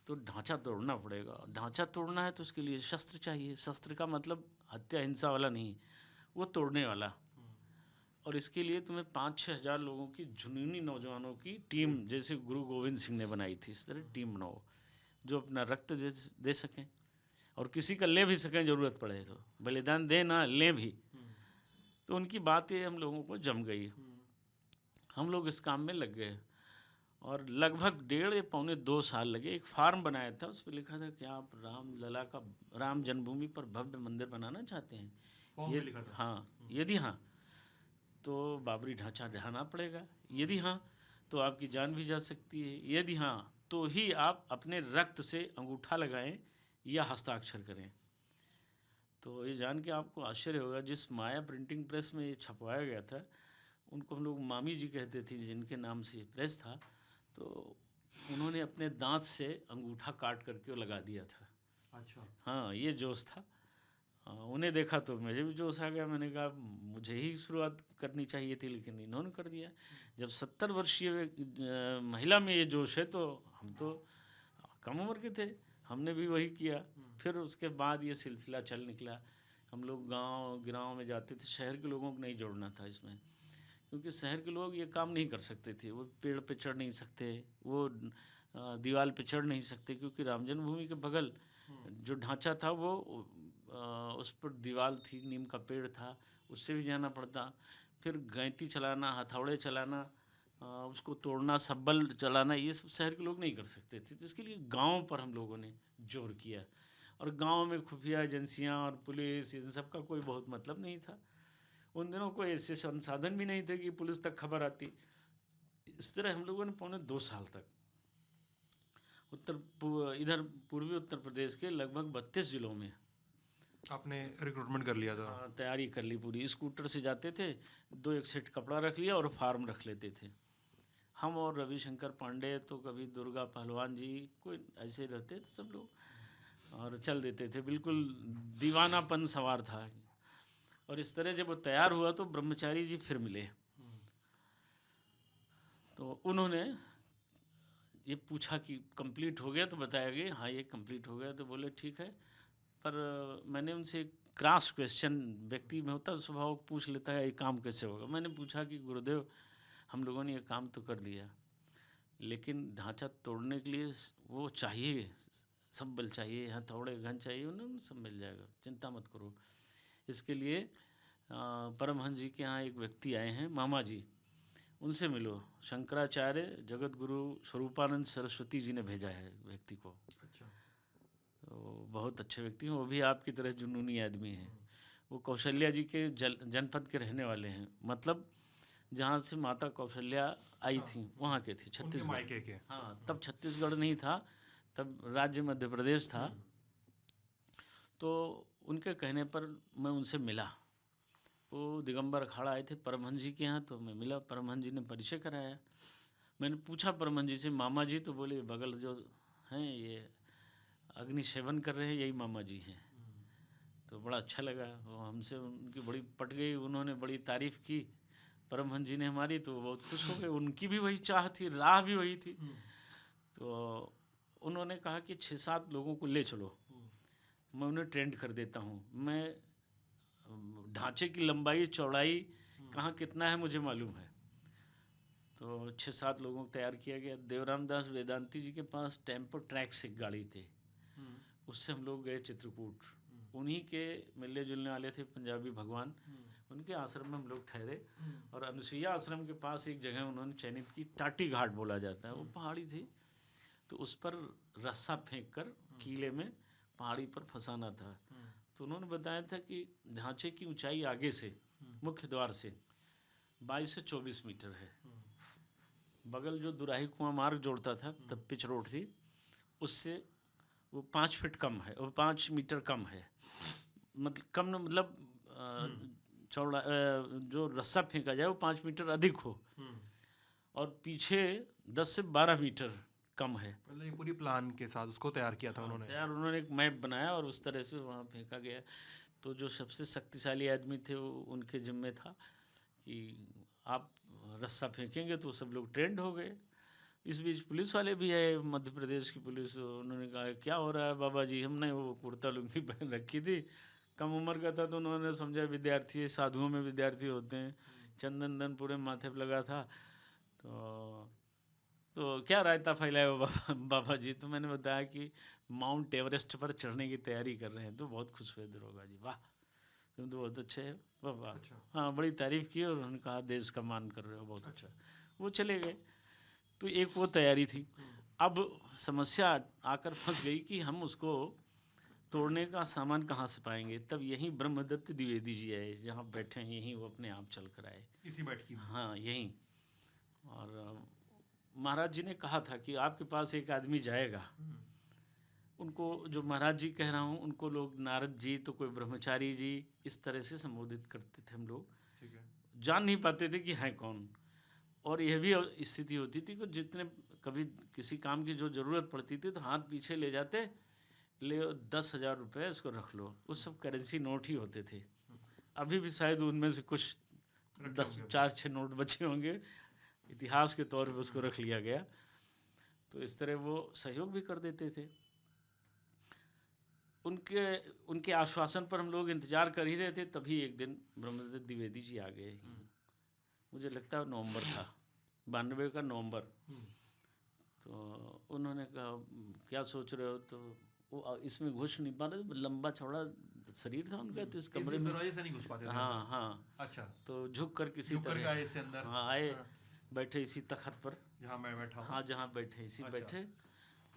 तो ढांचा तोड़ना पड़ेगा। ढांचा तोड़ना है तो उसके लिए शस्त्र चाहिए। शस्त्र का मतलब हत्या हिंसा वाला नहीं, वो तोड़ने वाला। और इसके लिए तुम्हें 5-6 हज़ार लोगों की, जुनूनी नौजवानों की टीम, जैसे गुरु गोविंद सिंह ने बनाई थी, इस तरह टीम बनाओ जो अपना रक्त दे सकें और किसी का ले भी सकें, ज़रूरत पड़े तो बलिदान दें ना, लें भी। तो उनकी बातें हम लोगों को जम गई। हम लोग इस काम में लग गए और लगभग 1.5-2 साल लगे। एक फार्म बनाया था, उस पर लिखा था कि आप रामलला का, राम जन्मभूमि पर भव्य मंदिर बनाना चाहते हैं। फॉर्म में लिखा था? हाँ, यदि हाँ तो बाबरी ढांचा ढहाना पड़ेगा, यदि हाँ तो आपकी जान भी जा सकती है, यदि हाँ तो ही आप अपने रक्त से अंगूठा लगाएं या हस्ताक्षर करें। तो ये जान के आपको आश्चर्य होगा, जिस माया प्रिंटिंग प्रेस में ये छपवाया गया था, उनको हम लोग मामी जी कहते थे, जिनके नाम से ये प्रेस था। तो उन्होंने अपने दांत से अंगूठा काट करके वो लगा दिया था। अच्छा। हाँ, ये जोश था। उन्हें देखा तो मुझे भी जोश आ गया। मैंने कहा मुझे ही शुरुआत करनी चाहिए थी, लेकिन इन्होंने कर दिया। जब 70 वर्षीय महिला में ये जोश है तो हम तो कम उम्र के थे, हमने भी वही किया। फिर उसके बाद ये सिलसिला चल निकला। हम लोग गांव में जाते थे। शहर के लोगों को नहीं जोड़ना था इसमें, क्योंकि शहर के लोग ये काम नहीं कर सकते थे। वो पेड़ पे चढ़ नहीं सकते, वो दीवार पे चढ़ नहीं सकते, क्योंकि राम जन्मभूमि के बगल जो ढांचा था वो उस पर दीवार थी, नीम का पेड़ था, उससे भी जाना पड़ता। फिर गैंती चलाना, हथौड़े चलाना, उसको तोड़ना, सब्बल चलाना, ये सब शहर के लोग नहीं कर सकते थे। तो इसके लिए गांव पर हम लोगों ने जोर किया। और गांव में खुफिया एजेंसियां और पुलिस, इन सब का कोई बहुत मतलब नहीं था। उन दिनों कोई ऐसे संसाधन भी नहीं थे कि पुलिस तक खबर आती। इस तरह हम लोगों ने पौने 2 साल तक इधर पूर्वी उत्तर प्रदेश के लगभग 32 जिलों में आपने रिक्रूटमेंट कर लिया था? तैयारी कर ली पूरी। स्कूटर से जाते थे, 2-1 सेट कपड़ा रख लिया और फार्म रख लेते थे। हम और रविशंकर पांडे, तो कभी दुर्गा पहलवान जी, कोई ऐसे रहते थे सब लोग, और चल देते थे। बिल्कुल दीवानापन सवार था। और इस तरह जब वो तैयार हुआ तो ब्रह्मचारी जी फिर मिले। तो उन्होंने ये पूछा कि कंप्लीट हो गया, तो बताया गया हाँ ये कंप्लीट हो गया। तो बोले ठीक है, पर मैंने उनसे क्रॉस क्वेश्चन, व्यक्ति में होता स्वभाव, पूछ लेता है ये काम कैसे होगा। मैंने पूछा कि गुरुदेव, हम लोगों ने ये काम तो कर दिया, लेकिन ढांचा तोड़ने के लिए वो चाहिए, सब बल चाहिए, हथौड़े गन चाहिए, उन्हें सब मिल जाएगा, चिंता मत करो। इसके लिए परमहंस जी के यहाँ एक व्यक्ति आए हैं, मामा जी, उनसे मिलो। शंकराचार्य जगत गुरु स्वरूपानंद सरस्वती जी ने भेजा है व्यक्ति को। अच्छा। तो बहुत अच्छे व्यक्ति हैं, वो भी आपकी तरह जुनूनी आदमी हैं। वो कौशल्या जी के जनपद के रहने वाले हैं, मतलब जहाँ से माता कौशल्या आई थी वहाँ के थे, छत्तीसगढ़। मायके के? हाँ, तब छत्तीसगढ़ नहीं था, तब राज्य मध्य प्रदेश था। तो उनके कहने पर मैं उनसे मिला। वो दिगंबर अखाड़ा आए थे परमहंस जी के यहाँ, तो मैं मिला। परमहंस जी ने परिचय कराया। मैंने पूछा परमहंस जी से, मामा जी? तो बोले बगल जो हैं ये अग्नि सेवन कर रहे हैं, यही मामा जी हैं। तो बड़ा अच्छा लगा, वो हमसे उनकी बड़ी पट गई। उन्होंने बड़ी तारीफ़ की परमहंस जी ने हमारी, तो बहुत खुश हो गए। उनकी भी वही चाह थी, राह भी वही थी। तो उन्होंने कहा कि 6-7 लोगों को ले चलो, मैं उन्हें ट्रेंड कर देता हूँ। मैं ढांचे की लंबाई चौड़ाई कहाँ कितना है मुझे मालूम है। तो 6-7 लोगों को तैयार किया गया। देवराम दास वेदांती जी के पास टेम्पो ट्रैक से गाड़ी थी, उससे हम लोग गए चित्रकूट। उन्हीं के मिलने जुलने वाले थे पंजाबी भगवान, उनके आश्रम में हम लोग ठहरे। और अनुसुईया आश्रम के पास एक जगह उन्होंने चयनित की, टाटी घाट बोला जाता है, वो पहाड़ी थी। तो उस पर रस्सा फेंक कर कीले में पहाड़ी पर फंसाना था। तो उन्होंने बताया था कि ढांचे की ऊंचाई आगे से, मुख्य द्वार से 22 से 24 मीटर है। बगल जो दुराही कुआं मार्ग जोड़ता था, तब पिच रोड थी, उससे वो 5 फीट कम है, और 5 मीटर कम है। मतलब कम न, मतलब चौड़ा, जो रस्सा फेंका जाए वो 5 मीटर अधिक हो, और पीछे 10 से 12 मीटर कम है। मतलब ये पूरी प्लान के साथ उसको तैयार किया था उन्होंने? तैयार, उन्होंने एक मैप बनाया और उस तरह से वहाँ फेंका गया। तो जो सबसे शक्तिशाली आदमी थे वो उनके जिम्मे था कि आप रस्सा फेंकेंगे, तो सब लोग ट्रेंड हो गए। इस बीच पुलिस वाले भी आए, मध्य प्रदेश की पुलिस। उन्होंने कहा क्या हो रहा है बाबा जी? हमने वो कुर्ता लुंगी पहन रखी थी, कम उम्र का था, तो उन्होंने समझा विद्यार्थी, साधुओं में विद्यार्थी होते हैं, चंदन दन पूरे माथे पर लगा था। तो क्या रायता फैलाए हो बाबा जी? तो मैंने बताया कि माउंट एवरेस्ट पर चढ़ने की तैयारी कर रहे हैं। तो बहुत खुश हुए दरोगा जी, वाह तुम तो बहुत अच्छे है बाबा। अच्छा। हाँ, बड़ी तारीफ़ की, और उन्होंने कहा देश का मान कर रहे हो, बहुत अच्छा। वो चले गए। तो एक वो तैयारी थी। अब समस्या आकर फंस गई कि हम उसको तोड़ने का सामान कहाँ से पाएंगे। तब यहीं ब्रह्मदत्त द्विवेदी जी आए, जहाँ बैठे हैं यहीं, वो अपने आप चल कर आए, इसी बैठकी में? हाँ यहीं। और महाराज जी ने कहा था कि आपके पास एक आदमी जाएगा। उनको, जो महाराज जी कह रहा हूँ, उनको लोग नारद जी, तो कोई ब्रह्मचारी जी, इस तरह से संबोधित करते थे हम लोग। ठीक है। जान नहीं पाते थे कि हैं कौन। और यह भी स्थिति होती थी कि जितने कभी किसी काम की जो ज़रूरत पड़ती थी तो हाथ पीछे ले जाते, ले 10,000 रुपये इसको रख लो। उस सब करेंसी नोट ही होते थे। अभी भी शायद उनमें से कुछ 4-6 नोट बचे होंगे, इतिहास के तौर पे उसको रख लिया गया। तो इस तरह वो सहयोग भी कर देते थे। उनके उनके आश्वासन पर हम लोग इंतज़ार कर ही रहे थे, तभी एक दिन ब्रह्मदत्त द्विवेदी जी आ गए। मुझे लगता है नवंबर था, 92 का नवंबर। तो उन्होंने कहा क्या सोच रहे हो, तो वो इसमें घुस नहीं पा रहे, लंबा चौड़ा शरीर था उनका, तो इस कमरे में दरवाजे से नहीं घुस पाते थे। हाँ हाँ। अच्छा। तो झुक कर किसी झुक करके तरह आए इससे अंदर। हाँ आए, बैठे इसी तखत पर जहाँ मैं बैठा हूँ। हाँ जहाँ बैठे इसी अच्छा। बैठे,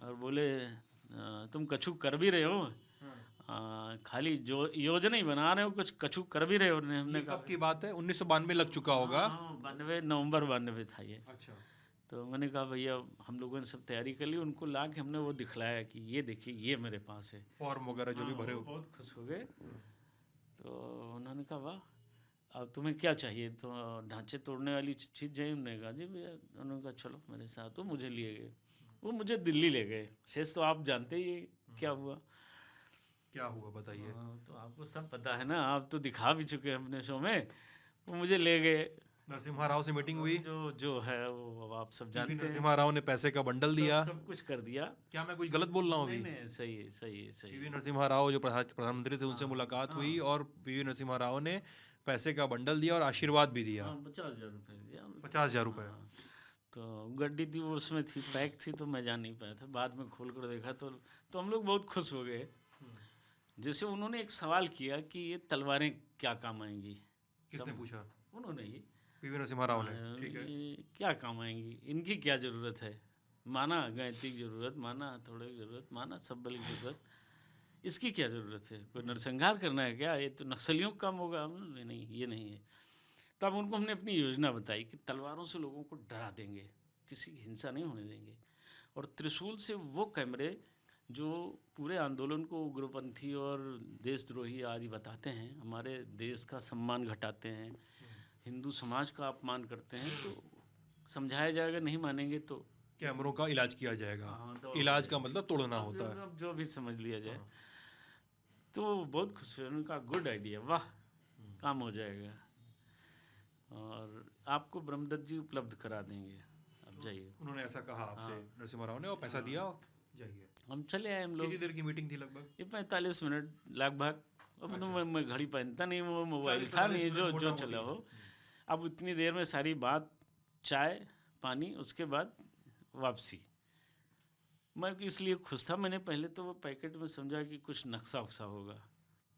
और बोले तुम कछु कर भी रहे हो, खाली जो योजना ही बना रहे हो, कुछ कछु कर भी रहे हो। हमने ये कब की बात है? 1992 लग चुका होगा। हाँ 92 नवंबर 92 था ये। अच्छा। तो मैंने कहा भैया हम लोगों ने सब तैयारी कर ली, उनको ला के हमने वो दिखलाया कि ये देखिए ये मेरे पास है, फॉर्म वगैरह जो भी भरे वो हो। बहुत खुश हो गए। तो उन्होंने कहा वाह, अब तुम्हें क्या चाहिए, तो ढांचे तोड़ने वाली चीज़ चाहिए। हमने कहा जी भैया। उन्होंने कहा चलो मेरे साथ, तो मुझे लिए गए, वो मुझे दिल्ली ले गए। शेष तो आप जानते ही क्या हुआ। क्या हुआ बताइए। तो आपको सब पता है ना, आप तो दिखा भी चुके हैं अपने शो में। वो मुझे ले गए, नरसिम्हा राव से मीटिंग हुई। जो है वो आप सब जानते हैं। नरसिम्हा राव ने पैसे का बंडल दिया। सब कुछ कर दिया। क्या मैं कुछ गलत बोल रहा हूँ नहीं अभी? नहीं सही है सही है सही पीवी है। नरसिम्हा राव जो प्रधानमंत्री थे उनसे मुलाकात हुई और पीवी नरसिम्हा राव ने पैसे का बंडल दिया और आशीर्वाद भी दिया। 50,000 रुपये दिया। 50,000 रुपये। तो गड्डी थी वो, उसमें थी, पैक थी, तो मैं जा नहीं पाया था। बाद में खोल कर देखा तो हम लोग बहुत खुश हो गए। जैसे उन्होंने एक सवाल किया कि ये तलवारें क्या काम आएंगी। किसने पूछा? उन्होंने ही, पीवी नरसिम्हा राव ने। ठीक है। ये क्या काम आएंगी, इनकी क्या ज़रूरत है। माना गैंती की ज़रूरत, माना हथौड़े की ज़रूरत, माना सब्बल की ज़रूरत, इसकी क्या ज़रूरत है, कोई नरसंहार करना है क्या, ये तो नक्सलियों का काम होगा। नहीं ये नहीं है। तब उनको हमने अपनी योजना बताई कि तलवारों से लोगों को डरा देंगे, किसी की हिंसा नहीं होने देंगे, और त्रिशूल से वो कैमरे जो पूरे आंदोलन को उग्रपंथी और देशद्रोही आदि बताते हैं, हमारे देश का सम्मान घटाते हैं, हिंदू समाज का अपमान करते हैं, तो समझाया जाएगा। नहीं मानेंगे तो कैमरों का इलाज किया जाएगा। तो इलाज का मतलब तोड़ना होता है। अब जो भी समझ लिया जाए। तो बहुत खुश हुए, उनका गुड आइडिया, वाह काम हो जाएगा, और आपको ब्रह्मदत्त जी उपलब्ध करा देंगे, अब जाइए। उन्होंने ऐसा कहा आपसे नरसिम्हा राव ने, और पैसा दिया और जाइए। हम चले आए। हम लोग कितनी देर की मीटिंग थी लगभग? ये 45 मिनट लगभग। अब तो मैं घड़ी पहनता नहीं, वो मोबाइल था नहीं, जो चला हो। अब उतनी देर में सारी बात, चाय पानी, उसके बाद वापसी। मैं इसलिए खुश था, मैंने पहले तो वो पैकेट में समझा कि कुछ नक्शा वक्शा होगा,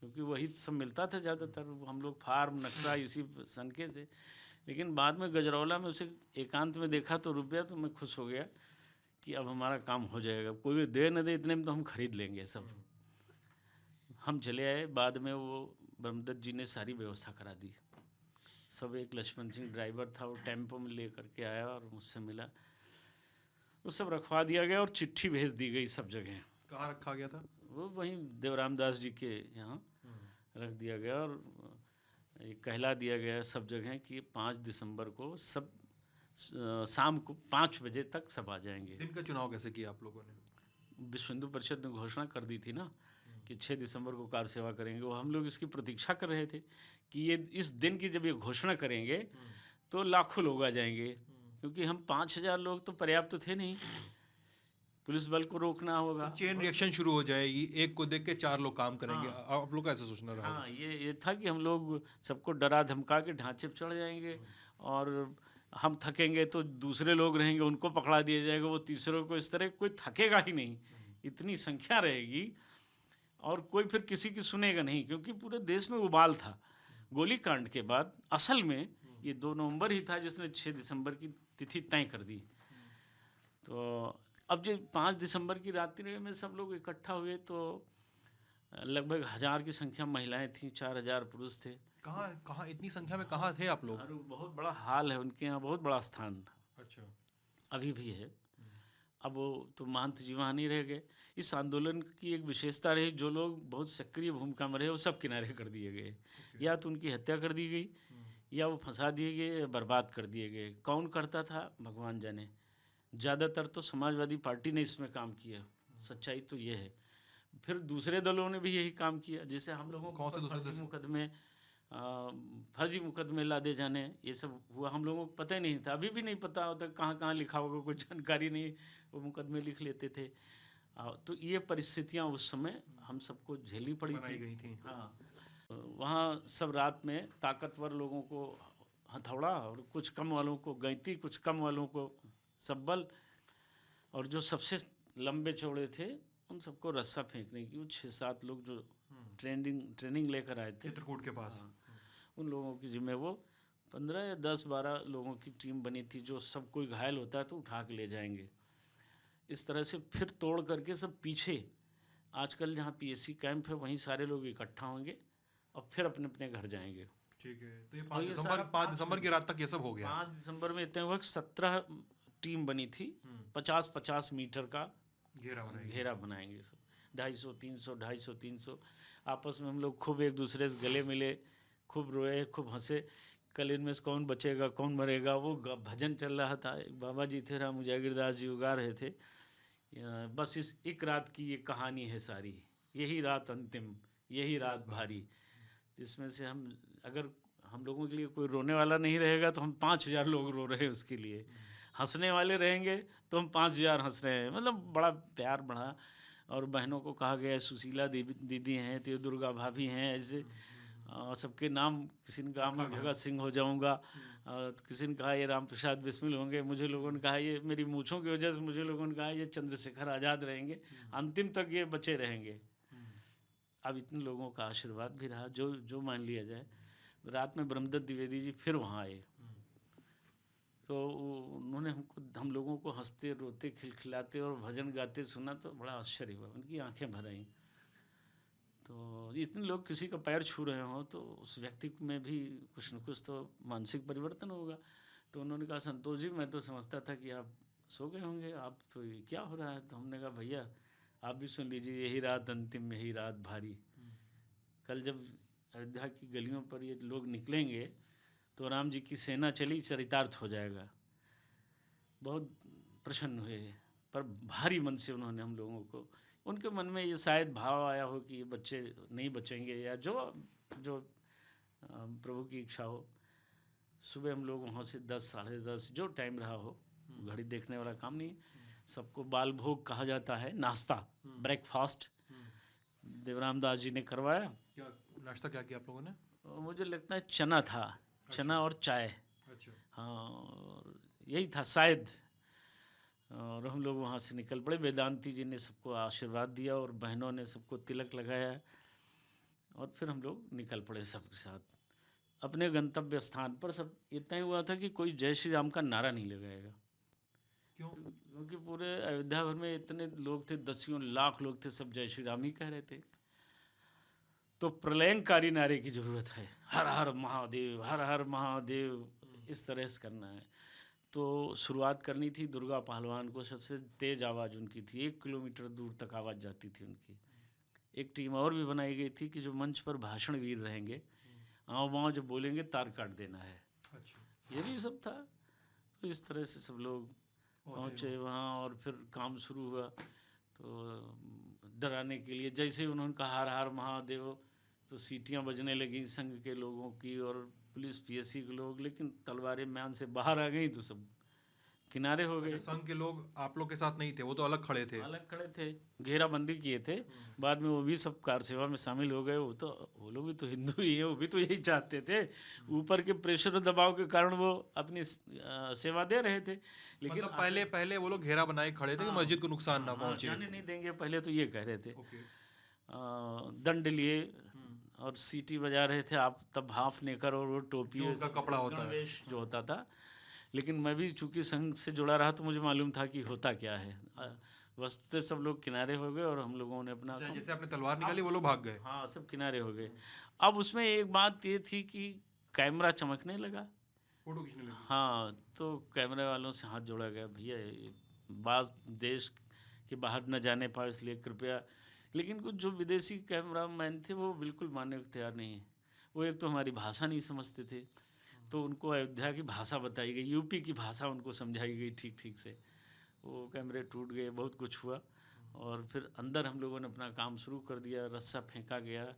क्योंकि वही सब मिलता था ज़्यादातर। हम लोग फार्म नक्शा इसी सन के थे। लेकिन बाद में गजरौला में उसे एकांत में देखा तो रुक गया, तो मैं खुश हो गया कि अब हमारा काम हो जाएगा। कोई दे न दे, इतने में तो हम खरीद लेंगे सब। हम चले आए। बाद में वो ब्रह्मदत्त जी ने सारी व्यवस्था करा दी सब। एक लक्ष्मण सिंह ड्राइवर था, वो टेम्पो में ले करके आया और मुझसे मिला। वो सब रखवा दिया गया और चिट्ठी भेज दी गई सब जगह। कहाँ रखा गया था? वो वहीं देवराम दास जी के यहाँ रख दिया गया, और ये कहला दिया गया सब जगह कि 5 दिसंबर को सब शाम को 5 बजे तक सब आ जाएंगे। दिन का चुनाव कैसे किया आप लोगों ने? विश्व हिंदू परिषद ने घोषणा कर दी थी ना कि 6 दिसंबर को कार सेवा करेंगे। वो हम लोग इसकी प्रतीक्षा कर रहे थे कि ये इस दिन की जब ये घोषणा करेंगे तो लाखों लोग आ जाएंगे, क्योंकि हम 5,000 लोग तो पर्याप्त तो थे नहीं, पुलिस बल को रोकना होगा। तो चेन रिएक्शन शुरू हो जाएगी, एक को देख के 4 लोग काम करेंगे। आप लोग का ऐसा सोचना रहा? हाँ ये था कि हम लोग सबको डरा धमका के ढांचे पर चढ़ जाएंगे, और हम थकेंगे तो दूसरे लोग रहेंगे, उनको पकड़ा दिया जाएगा, वो तीसरों को। इस तरह कोई थकेगा ही नहीं, इतनी संख्या रहेगी, और कोई फिर किसी की सुनेगा नहीं, क्योंकि पूरे देश में उबाल था। गोलीकांड के बाद असल में ये 2 नवंबर ही था जिसने 6 दिसंबर की तिथि तय कर दी। तो अब जो 5 दिसंबर की रात्रि में सब लोग इकट्ठा हुए, तो लगभग 1000 की संख्या महिलाएं थीं, 4000 पुरुष थे। कहाँ इतनी संख्या में कहाँ थे आप लोग? और बहुत बड़ा हाल है उनके यहाँ, बहुत बड़ा स्थान था। अच्छा। अभी भी है। अब वो तो महंत जी वहाँ नहीं रह गए। इस आंदोलन की एक विशेषता रही, जो लोग बहुत सक्रिय भूमिका में रहे वो सब किनारे कर दिए गए। या तो उनकी हत्या कर दी गई, या वो फंसा दिए गए, या बर्बाद कर दिए गए। कौन करता था भगवान जाने, ज़्यादातर तो समाजवादी पार्टी ने इसमें काम किया, सच्चाई तो ये है। फिर दूसरे दलों ने भी यही काम किया, जैसे हम लोगों कौन से को दूसरे फर्जी देश? मुकदमे फर्जी मुकदमे लादे जाने, ये सब हुआ, हम लोगों को पता ही नहीं था, अभी भी नहीं पता होता कहाँ कहाँ लिखा होगा, कोई जानकारी नहीं, वो मुकदमे लिख लेते थे। तो ये परिस्थितियाँ उस समय हम सबको झेलनी पड़ी बनाई थी। गई थी। हाँ, वहाँ सब रात में ताकतवर लोगों को हथौड़ा और कुछ कम वालों को गैंती, कुछ कम वालों को सब्बल, और जो सबसे लंबे चौड़े थे उन सबको रस्सा फेंकने की, वो 6-7 लोग जो ट्रेनिंग लेकर आए थे चित्रकूट के पास। हाँ, उन लोगों की जिम्मे वो 15 या 10-12 लोगों की टीम बनी थी, जो सब कोई घायल होता है तो उठा के ले जाएंगे। इस तरह से फिर तोड़ करके सब पीछे, आजकल जहाँ पीएससी कैंप है वहीं सारे लोग इकट्ठा होंगे और फिर अपने अपने घर जाएंगे। ठीक है, तो ये और ये सारा 5 दिसंबर की रात तक ये सब हो गया। 5 दिसंबर में इतने वक्त 17 टीम बनी थी, 50-50 मीटर का घेरा बनाएंगे सब, 250-300 आपस में हम लोग खूब एक दूसरे से गले मिले, खूब रोए, खूब हंसे। कल इनमें से कौन बचेगा कौन मरेगा, वो भजन चल रहा था, एक बाबा जी थे, राम जागीरदास जी उगा रहे थे। बस इस एक रात की ये कहानी है सारी, यही रात अंतिम, यही रात भारी, जिसमें से हम, अगर हम लोगों के लिए कोई रोने वाला नहीं रहेगा तो हम 5000 लोग रो रहे हैं उसके लिए, हंसने वाले रहेंगे तो हम 5000 हंस रहे हैं, मतलब बड़ा प्यार बढ़ा। और बहनों को कहा गया, सुशीला दीदी हैं, तो ये दुर्गा भाभी हैं, ऐसे सबके नाम, किसी ने कहा मैं भगत सिंह हो जाऊंगा, किसी ने कहा ये राम प्रसाद बिस्मिल होंगे, मुझे लोगों ने कहा ये मेरी मूँछों की वजह से, मुझे लोगों ने कहा ये चंद्रशेखर आज़ाद रहेंगे, अंतिम तक ये बचे रहेंगे। अब इतने लोगों का आशीर्वाद भी रहा, जो मान लिया जाए। रात में ब्रह्मदत्त द्विवेदी जी फिर वहाँ आए, तो उन्होंने हम लोगों को हंसते रोते खिलखिलाते और भजन गाते सुना, तो बड़ा आश्चर्य हुआ, उनकी आंखें भर आईं। तो इतने लोग किसी का पैर छू रहे हों तो उस व्यक्ति में भी कुछ न कुछ तो मानसिक परिवर्तन होगा। तो उन्होंने कहा, संतोष जी मैं तो समझता था कि आप सो गए होंगे, आप तो ये क्या हो रहा है। तो हमने कहा, भैया आप भी सुन लीजिए, यही रात अंतिम, यही रात भारी। कल जब अयोध्या की गलियों पर ये लोग निकलेंगे तो राम जी की सेना चली चरितार्थ हो जाएगा। बहुत प्रसन्न हुए, पर भारी मन से उन्होंने हम लोगों को, उनके मन में ये शायद भाव आया हो कि ये बच्चे नहीं बचेंगे, या जो प्रभु की इच्छा हो। सुबह हम लोग वहाँ से 10 साढ़े 10 जो टाइम रहा हो, घड़ी देखने वाला काम नहीं, सबको बाल भोग कहा जाता है, नाश्ता, ब्रेकफास्ट देवराम दास जी ने करवाया। क्या नाश्ता क्या किया आप लोगों ने? मुझे लगता है चना था, चना और चाय। अच्छा। हाँ, और यही था शायद। और हम लोग वहाँ से निकल पड़े, वेदांती जी ने सबको आशीर्वाद दिया और बहनों ने सबको तिलक लगाया, और फिर हम लोग निकल पड़े सबके साथ अपने गंतव्य स्थान पर। सब इतना ही हुआ था कि कोई जय श्री राम का नारा नहीं लगाएगा। क्यों? क्योंकि पूरे अयोध्या भर में इतने लोग थे, दसियों लाख लोग थे, सब जय श्री राम ही कह रहे थे। तो प्रलयंकारी नारे की ज़रूरत है, हर हर महादेव, हर हर महादेव, इस तरह से करना है। तो शुरुआत करनी थी, दुर्गा पहलवान को सबसे तेज़ आवाज़ उनकी थी, 1 किलोमीटर दूर तक आवाज़ जाती थी उनकी। एक टीम और भी बनाई गई थी कि जो मंच पर भाषण वीर रहेंगे, आओ वहाँ जो बोलेंगे तार काट देना है। अच्छा। ये भी सब था। तो इस तरह से सब लोग पहुँचे वहाँ, और फिर काम शुरू हुआ। तो डराने के लिए, जैसे उन्होंने कहा हर हर महादेव, तो सीटियाँ बजने लगी संघ के लोगों की और पुलिस पीएससी के लोग, लेकिन तलवारें म्यान से बाहर आ गई तो सब किनारे हो गए। संघ के लोग आप लोग के साथ नहीं थे, वो तो अलग खड़े थे। अलग खड़े थे, घेराबंदी किए थे। बाद में वो भी सब कार सेवा में शामिल हो गए। वो लोग भी तो हिंदू ही हैं, वो भी तो यही चाहते थे। ऊपर के प्रेशर और दबाव के कारण वो अपनी सेवा दे रहे थे। लेकिन मतलब पहले वो लोग घेरा बनाए खड़े थे कि मस्जिद को नुकसान ना पहुंचे। जाने नहीं देंगे, पहले तो ये कह रहे थे। दंड लिए और सीटी बजा रहे थे, आप तब हाफ नेकर और वो टोपी उनका कपड़ा होता है जो होता था। लेकिन मैं भी चूंकि संघ से जुड़ा रहा तो मुझे मालूम था कि होता क्या है। वस्तुतः सब लोग किनारे हो गए और हम लोगों ने अपना, जैसे आपने तलवार निकाली वो लोग भाग गए। हाँ, सब किनारे हो गए। अब उसमें एक बात ये थी कि कैमरा चमकने लगा, फोटो खींचने लगे। हाँ, तो कैमरे वालों से हाथ जोड़ा गया, भैया बाज देश के बाहर न जाने पाए इसलिए कृपया। लेकिन कुछ जो विदेशी कैमरा मैन थे वो बिल्कुल मानने को तैयार नहीं है। वो एक तो हमारी भाषा नहीं समझते थे, तो उनको अयोध्या की भाषा बताई गई, यूपी की भाषा उनको समझाई गई ठीक ठीक से। वो कैमरे टूट गए, बहुत कुछ हुआ। और फिर अंदर हम लोगों ने अपना काम शुरू कर दिया, रस्सा फेंका गया,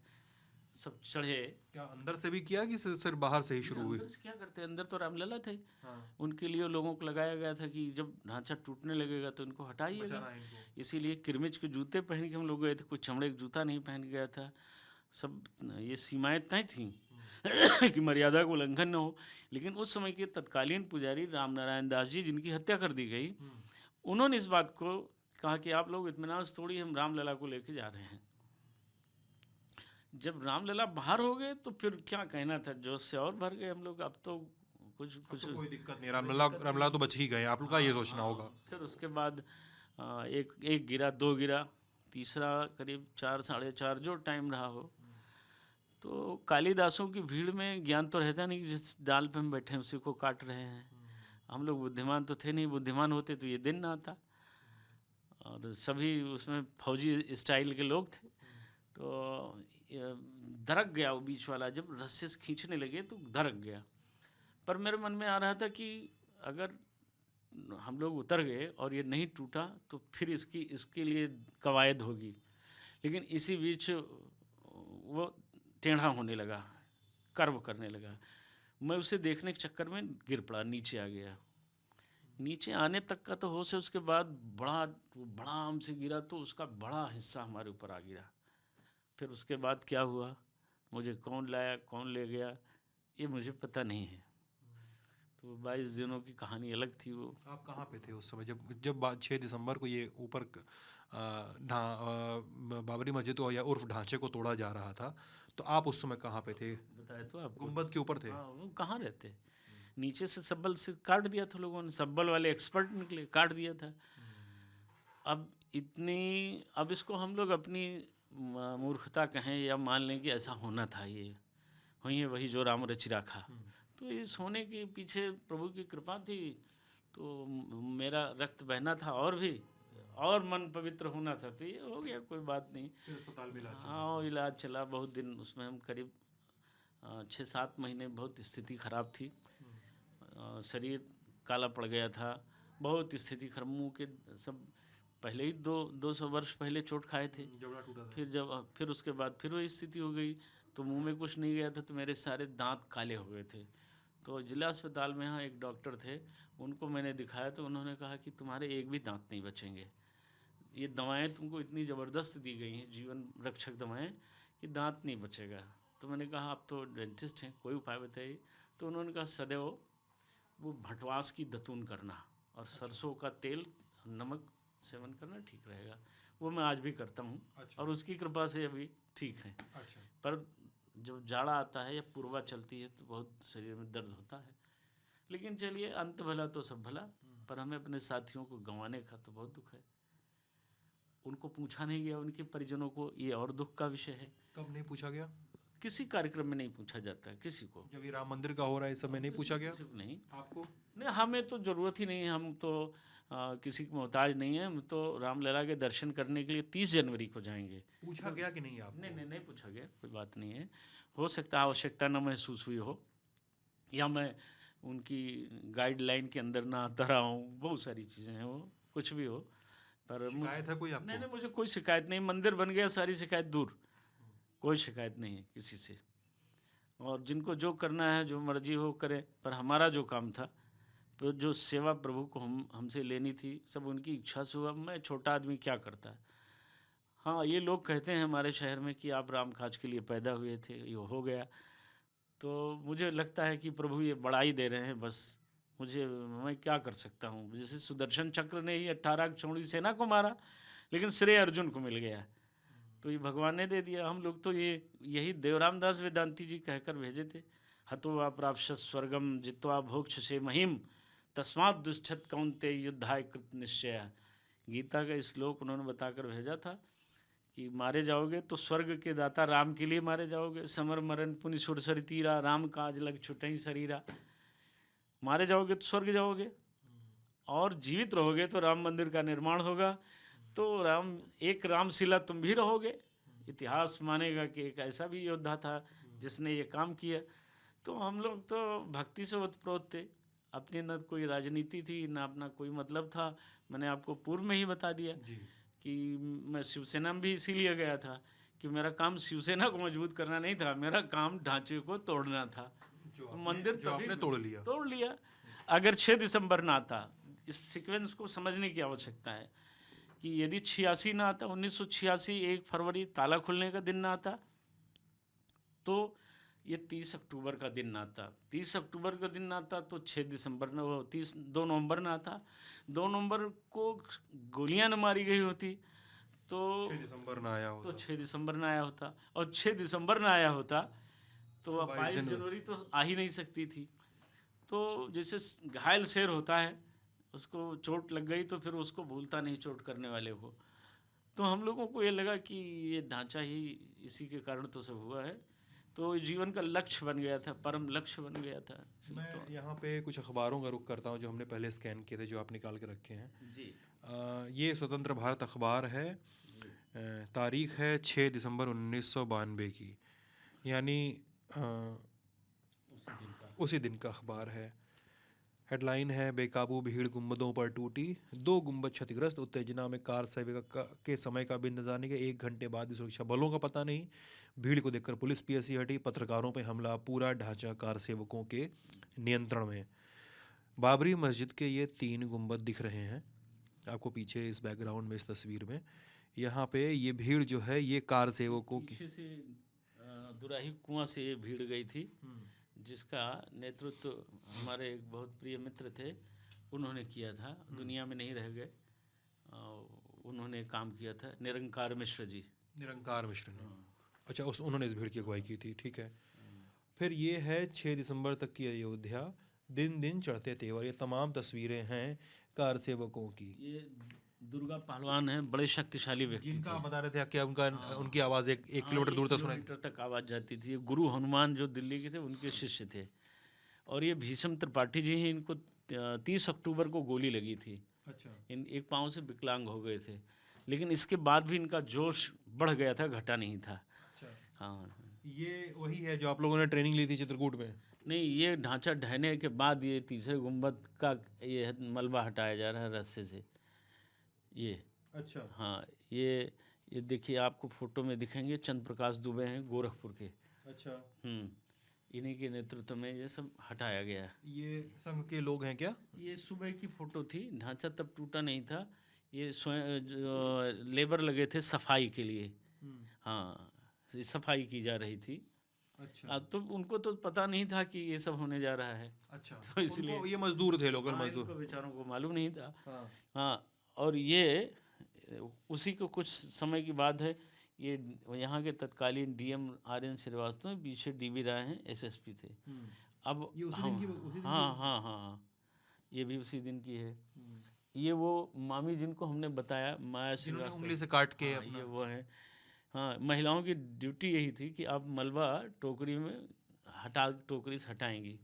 सब चढ़े। क्या अंदर से भी किया कि सिर्फ बाहर से ही शुरू हुई? अंदर से क्या करते हैं, अंदर तो रामलला थे। हाँ, उनके लिए लोगों को लगाया गया था कि जब ढांचा टूटने लगेगा तो इनको हटाइएगा। बचाना है इनको। इसीलिए किरमिच के जूते पहन के हम लोग गए थे, कोई चमड़े का जूता नहीं पहन गया था। सब ये सीमाएं तय थीं कि मर्यादा का उल्लंघन न हो। लेकिन उस समय के तत्कालीन पुजारी रामनारायण दास जी, जिनकी हत्या कर दी गई, उन्होंने इस बात को कहा कि आप लोग इत्मीनान से तोड़िए, हम रामलला को लेके जा रहे हैं। जब रामलला बाहर हो गए तो फिर क्या कहना था, जोश से और भर गए हम लोग। अब तो कुछ तो कोई दिक्कत नहीं, रामलला तो बच ही गए, आप लोग का ये सोचना होगा। फिर उसके बाद एक गिरा, दो गिरा, तीसरा करीब 4 साढ़े 4 जो टाइम रहा हो। तो कालिदासों की भीड़ में ज्ञान तो रहता नहीं कि जिस डाल पे हम बैठे हैं उसी को काट रहे हैं। हम लोग बुद्धिमान तो थे नहीं, बुद्धिमान होते तो ये दिन ना आता। और सभी उसमें फौजी स्टाइल के लोग थे। तो दरक गया वो बीच वाला, जब रस्से से खींचने लगे तो दरक गया। पर मेरे मन में आ रहा था कि अगर हम लोग उतर गए और ये नहीं टूटा तो फिर इसके लिए कवायद होगी। लेकिन इसी बीच वो टेढ़ा होने लगा, कर्व करने लगा। मैं उसे देखने के चक्कर में गिर पड़ा, नीचे आ गया। नीचे आने तक का तो होश है, उसके बाद बड़ा हमसे गिरा तो उसका बड़ा हिस्सा हमारे ऊपर आ गिरा। फिर उसके बाद क्या हुआ, मुझे कौन लाया कौन ले गया ये मुझे पता नहीं है। तो 22 दिनों की कहानी अलग थी वो। आप कहाँ पे थे उस समय जब 6 दिसंबर को ये ऊपर बाबरी मस्जिद को या उर्फ ढांचे को तोड़ा जा रहा था, तो आप उस समय कहाँ पे थे? बताया तो आपको, गुंबद के ऊपर थे? हाँ, वो कहाँ रहते। नीचे से सब्बल से काट दिया था लोगों ने, सब्बल वाले एक्सपर्ट निकले, काट दिया था। अब इसको हम लोग अपनी मूर्खता कहें या मान लें कि ऐसा होना था, ये वही जो राम रचि राखा। तो इस होने के पीछे प्रभु की कृपा थी। तो मेरा रक्त बहना था और भी, और मन पवित्र होना था, तो ये हो गया, कोई बात नहीं। फिर अस्पताल में इलाज चला? हाँ, इलाज चला बहुत दिन उसमें। हम करीब 6-7 महीने बहुत स्थिति ख़राब थी। शरीर काला पड़ गया था, बहुत स्थिति खराब। मुँह के सब पहले ही 200 वर्ष पहले चोट खाए थे। जबड़ा टूटा था। फिर उसके बाद फिर वही स्थिति हो गई, तो मुंह में कुछ नहीं गया था, तो मेरे सारे दांत काले हो गए थे। तो जिला अस्पताल में यहाँ एक डॉक्टर थे, उनको मैंने दिखाया तो उन्होंने कहा कि तुम्हारे एक भी दांत नहीं बचेंगे। ये दवाएं तुमको इतनी ज़बरदस्त दी गई हैं, जीवन रक्षक दवाएं, कि दांत नहीं बचेगा। तो मैंने कहा आप तो डेंटिस्ट हैं, कोई उपाय बताइए। तो उन्होंने कहा सदैव वो भटवास की दतून करना और सरसों का तेल, नमक सेवन करना ठीक रहेगा। वो मैं आज भी करता हूँ। और उसकी कृपा से अभी ठीक है। पर जब जाड़ा आता है या पूर्वा चलती है तो बहुत शरीर में दर्द होता है। लेकिन चलिए, अंत भला तो सब भला। पर हमें अपने साथियों को गंवाने का तो बहुत दुख है। उनको पूछा नहीं गया, उनके परिजनों को, ये और दुख का विषय है। कब नहीं पूछा गया? किसी कार्यक्रम में नहीं पूछा जाता किसी को। जब ये राम मंदिर का हो रहा है इस समय नहीं पूछा गया? नहीं, आपको नहीं, हमें तो ज़रूरत ही नहीं है। हम तो किसी को मोहताज नहीं है। हम तो रामलला के दर्शन करने के लिए 30 जनवरी को जाएंगे। पूछा गया कि नहीं आपको? नहीं पूछा गया, कोई बात नहीं है। हो सकता है आवश्यकता न महसूस हुई हो, या मैं उनकी गाइडलाइन के अंदर ना आता रहा हूँ। बहुत सारी चीज़ें हैं, वो कुछ भी हो। पर शिकायत है कोई आपको? नहीं, मुझे कोई शिकायत नहीं। मंदिर बन गया, सारी शिकायत दूर। कोई शिकायत नहीं है किसी से। और जिनको जो करना है, जो मर्जी हो करें। पर हमारा जो काम था, तो जो सेवा प्रभु को हमसे लेनी थी, सब उनकी इच्छा से हुआ। मैं छोटा आदमी क्या करता। हाँ, ये लोग कहते हैं हमारे शहर में कि आप राम काज के लिए पैदा हुए थे, ये हो गया। तो मुझे लगता है कि प्रभु ये बड़ाई दे रहे हैं बस। मैं क्या कर सकता हूँ। जैसे सुदर्शन चक्र ने ही 18 चौड़ी सेना को मारा, लेकिन श्रेय अर्जुन को मिल गया, तो ये भगवान ने दे दिया। हम लोग तो यही देवराम दास वेदांती जी कहकर भेजे थे, हतो वा प्राप्त स्वर्गम जित्वा भोक्ष से महिम तस्मात् दुष्टत कौन्ते युद्धाय कृत निश्चय। गीता का श्लोक उन्होंने बताकर भेजा था कि मारे जाओगे तो स्वर्ग के दाता राम के लिए मारे जाओगे। समर मरण पुनि सुरसर तीरा, राम काज लग छुटई शरीरा। मारे जाओगे तो स्वर्ग जाओगे, और जीवित रहोगे तो राम मंदिर का निर्माण होगा। तो रामशिला तुम भी रहोगे। इतिहास मानेगा कि एक ऐसा भी योद्धा था जिसने ये काम किया। तो हम लोग तो भक्ति से ओतप्रोत थे। अपनी न कोई राजनीति थी, ना अपना कोई मतलब था। मैंने आपको पूर्व में ही बता दिया जी। कि मैं शिवसेना में भी इसीलिए गया था कि मेरा काम शिवसेना को मजबूत करना नहीं था, मेरा काम ढांचे को तोड़ना था। तो मंदिर जो तभी आपने तोड़ लिया। अगर 6 दिसंबर ना आता, इस सीक्वेंस को समझने की आवश्यकता है कि यदि 86 ना आता, 1986 1 फरवरी ताला खुलने का दिन ना आता, तो ये 30 अक्टूबर का दिन ना आता। 30 अक्टूबर का दिन ना आता तो 6 दिसंबर ना, वो 2 नवंबर ना आता। 2 नवंबर को गोलियां न मारी गई होती तो 6 दिसंबर ना आया होता। 6 दिसंबर ना आया होता, और 6 दिसंबर ना आया होता तो 22 जनवरी तो आ ही नहीं सकती थी। तो जैसे घायल शेर होता है, उसको चोट लग गई तो फिर उसको भूलता नहीं चोट करने वाले को। तो हम लोगों को ये लगा कि ये ढांचा ही इसी के कारण तो सब हुआ है। तो जीवन का लक्ष्य बन गया था, परम लक्ष्य बन गया था। मैं तो यहाँ पे कुछ अखबारों का रुख करता हूँ जो हमने पहले स्कैन किए थे, जो आप निकाल के रखे हैं। जी ये स्वतंत्र भारत अखबार है। तारीख है 6 दिसंबर 1992 की, यानी उसी दिन का अखबार है। हेडलाइन है, बेकाबू भीड़ गुंबदों पर टूटी, 2 गुंबद क्षतिग्रस्त, उत्तेजना में कार सेविका के समय का भी इंतजार नहीं किया, 1 घंटे बाद भी सुरक्षा बलों का पता नहीं, भीड़ को देखकर पुलिस पीएसी हटी, पत्रकारों पर हमला, पूरा ढांचा कार सेवकों के नियंत्रण में। बाबरी मस्जिद के ये 3 गुंबद दिख रहे हैं आपको पीछे इस बैकग्राउंड में, इस तस्वीर में। यहाँ पे ये भीड़ जो है ये कार सेवकों की पीछे से दुराही कुआं से ये भीड़ गई थी, जिसका नेतृत्व हमारे एक बहुत प्रिय मित्र थे, उन्होंने किया था। दुनिया में नहीं रह गए, उन्होंने काम किया था, निरंकार मिश्र जी। निरंकार मिश्र ने, अच्छा, उन्होंने इस भीड़ की अगुवाई की थी, ठीक है। फिर ये है 6 दिसंबर तक की अयोध्या, दिन दिन चढ़ते तेवर। ये तमाम तस्वीरें हैं कार सेवकों की। ये दुर्गा पहलवान हैं, बड़े शक्तिशाली व्यक्ति जिनका थे। आप बता रहे थे कि उनकी आवाज़ एक किलोमीटर दूर तक सुनाई। किलोमीटर तक आवाज़ जाती थी। ये गुरु हनुमान जो दिल्ली के थे, उनके शिष्य थे। और ये भीष्म त्रिपाठी जी हैं, इनको 30 अक्टूबर को गोली लगी थी। अच्छा। इन एक पाँव से विकलांग हो गए थे, लेकिन इसके बाद भी इनका जोश बढ़ गया था, घटा नहीं था। अच्छा, हाँ, ये वही है जो आप लोगों ने ट्रेनिंग ली थी चित्रकूट में? नहीं, ये ढांचा ढहने के बाद ये तीसरे गुंबद का ये मलबा हटाया जा रहा है रस्से से। ये अच्छा। हाँ, ये देखिए, आपको फोटो में दिखेंगे, चंद्र प्रकाश दुबे हैं गोरखपुर के। अच्छा, इन्हीं के नेतृत्व में ये सब हटाया गया। ये संघ के लोग हैं क्या? ये सुबह की फ़ोटो थी, ढांचा तब टूटा नहीं था। ये स्वयं जो लेबर लगे थे सफाई के लिए। हाँ, ये सफाई की जा रही थी। अच्छा। तो उनको तो पता नहीं था कि ये सब होने जा रहा है। अच्छा, तो इसलिए ये मजदूर थे, लोकल हाँ, मजदूर। इनको बेचारों को मालूम नहीं था। हाँ। हाँ, और ये उसी को कुछ समय की बात है। ये यहाँ के तत्कालीन डीएम आर्यन श्रीवास्तव हैं, पीछे डीवी राय हैं, एसएसपी थे। अब ये उसी हम दिन की उसी दिन हाँ हाँ हाँ हाँ, ये भी उसी दिन की है। ये वो मामी जिनको हमने बताया, माया श्रीवास्तव, उंगली से काट के हाँ, ये वो हैं। हाँ, महिलाओं की ड्यूटी यही थी कि आप मलबा टोकरी में टोकरी से हटाएंगी।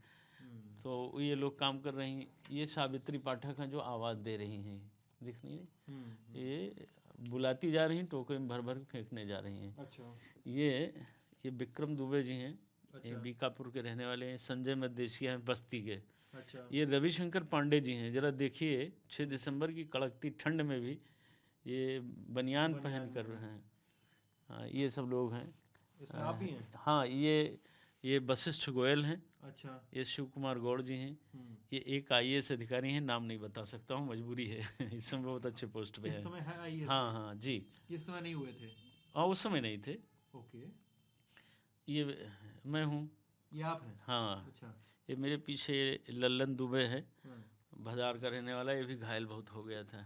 तो ये लोग काम कर रही हैं। ये सावित्री पाठक हैं जो आवाज़ दे रही हैं, दिख नहीं रही? ये बुलाती जा रही हैं, टोकरी में भर भर के फेंकने जा रही हैं। अच्छा। ये विक्रम दुबे जी हैं, ये अच्छा। बीकापुर के रहने वाले हैं। संजय मदेशिया हैं, बस्ती के। अच्छा। ये रविशंकर पांडे जी हैं, जरा देखिए, 6 दिसंबर की कड़कती ठंड में भी ये बनियान पहन कर रहे हैं। हाँ, ये सब लोग हैं। इसमें आप भी हैं? हाँ, ये वशिष्ठ गोयल हैं। अच्छा। ये शिव कुमार गौड़ जी हैं। ये एक आईएएस अधिकारी हैं, नाम नहीं बता सकता हूँ, मजबूरी है। इस समय बहुत अच्छे पोस्ट पे इस है। समय है आईएएस? हाँ हाँ जी। इस समय नहीं हुए थे? हाँ, उस समय नहीं थे। ओके। ये मैं हूँ। ये आप हैं? हाँ, अच्छा। ये मेरे पीछे लल्लन दुबे है, भदार का रहने वाला, ये भी घायल बहुत हो गया था।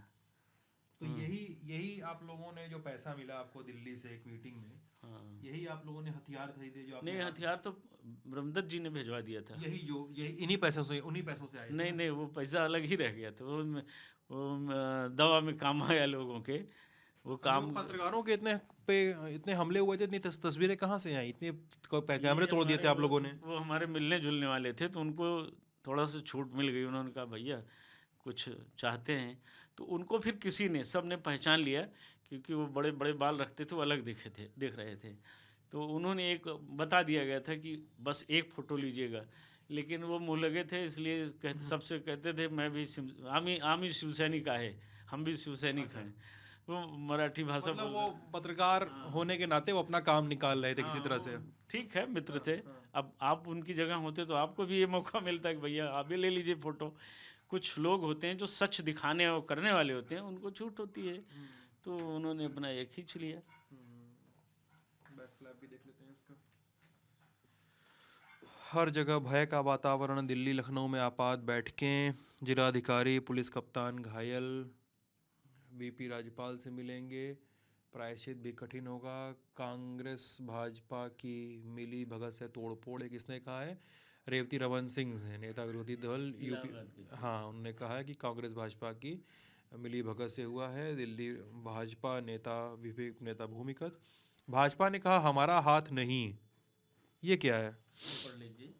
तो यही आप लोगों ने जो पैसा मिला आपको दिल्ली से एक मीटिंग में, हाँ, यही आप लोगों ने हथियार खरीदे जो आपने? नहीं, हथियार तो ब्रह्मदत्त जी ने भिजवा दिया था। यही इन्हीं पैसों से आए थे? नहीं, वो पैसा अलग ही रह गया था। वो दवा में काम आया लोगों के, वो काम। पत्रकारों के इतने हमले हुए थे, इतनी तस्वीरें कहाँ से आई? इतने कैमरे तोड़ दिए थे आप लोगों ने? वो हमारे मिलने जुलने वाले थे, तो उनको थोड़ा सा छूट मिल गई। उन्होंने कहा भैया कुछ चाहते हैं, तो उनको फिर किसी ने, सब ने पहचान लिया, क्योंकि वो बड़े बड़े बाल रखते थे, वो अलग दिख रहे थे। तो उन्होंने एक बता दिया गया था कि बस एक फ़ोटो लीजिएगा, लेकिन वो मुँह लगे थे, इसलिए कहते सबसे कहते थे मैं भी आम्ही शिवसैनिक आहे, हम भी शिवसैनिक हैं। वो मराठी भाषा मतलब बोल वो रहे। पत्रकार होने के नाते वो अपना काम निकाल रहे थे किसी हाँ, तरह वो से। ठीक है, मित्र थे। अब आप उनकी जगह होते तो आपको भी ये मौका मिलता है कि भैया आप भी ले लीजिए फ़ोटो। कुछ लोग होते हैं जो सच दिखाने और करने वाले होते हैं, उनको छूट होती है, तो उन्होंने अपना ये खींच लिया। बैक फ्लैप भी देख लेते हैं इसका। हर जगह भय का वातावरण, दिल्ली लखनऊ में आपात बैठकें, जिलाधिकारी पुलिस कप्तान घायल, वीपी राज्यपाल से मिलेंगे, प्रायश्चित भी कठिन होगा, कांग्रेस भाजपा की मिली भगत से तोड़फोड़, एक इसने कहा है। रेवती रमन सिंह से नेता विरोधी दल यूपी, इलाहाबाद की। हाँ उन्होंने कहा है कि कांग्रेस भाजपा की मिली भगत से हुआ है। दिल्ली भाजपा नेता विवेक नेता भूमिगत, भाजपा ने कहा हमारा हाथ नहीं, ये क्या है? पढ़ लीजिए।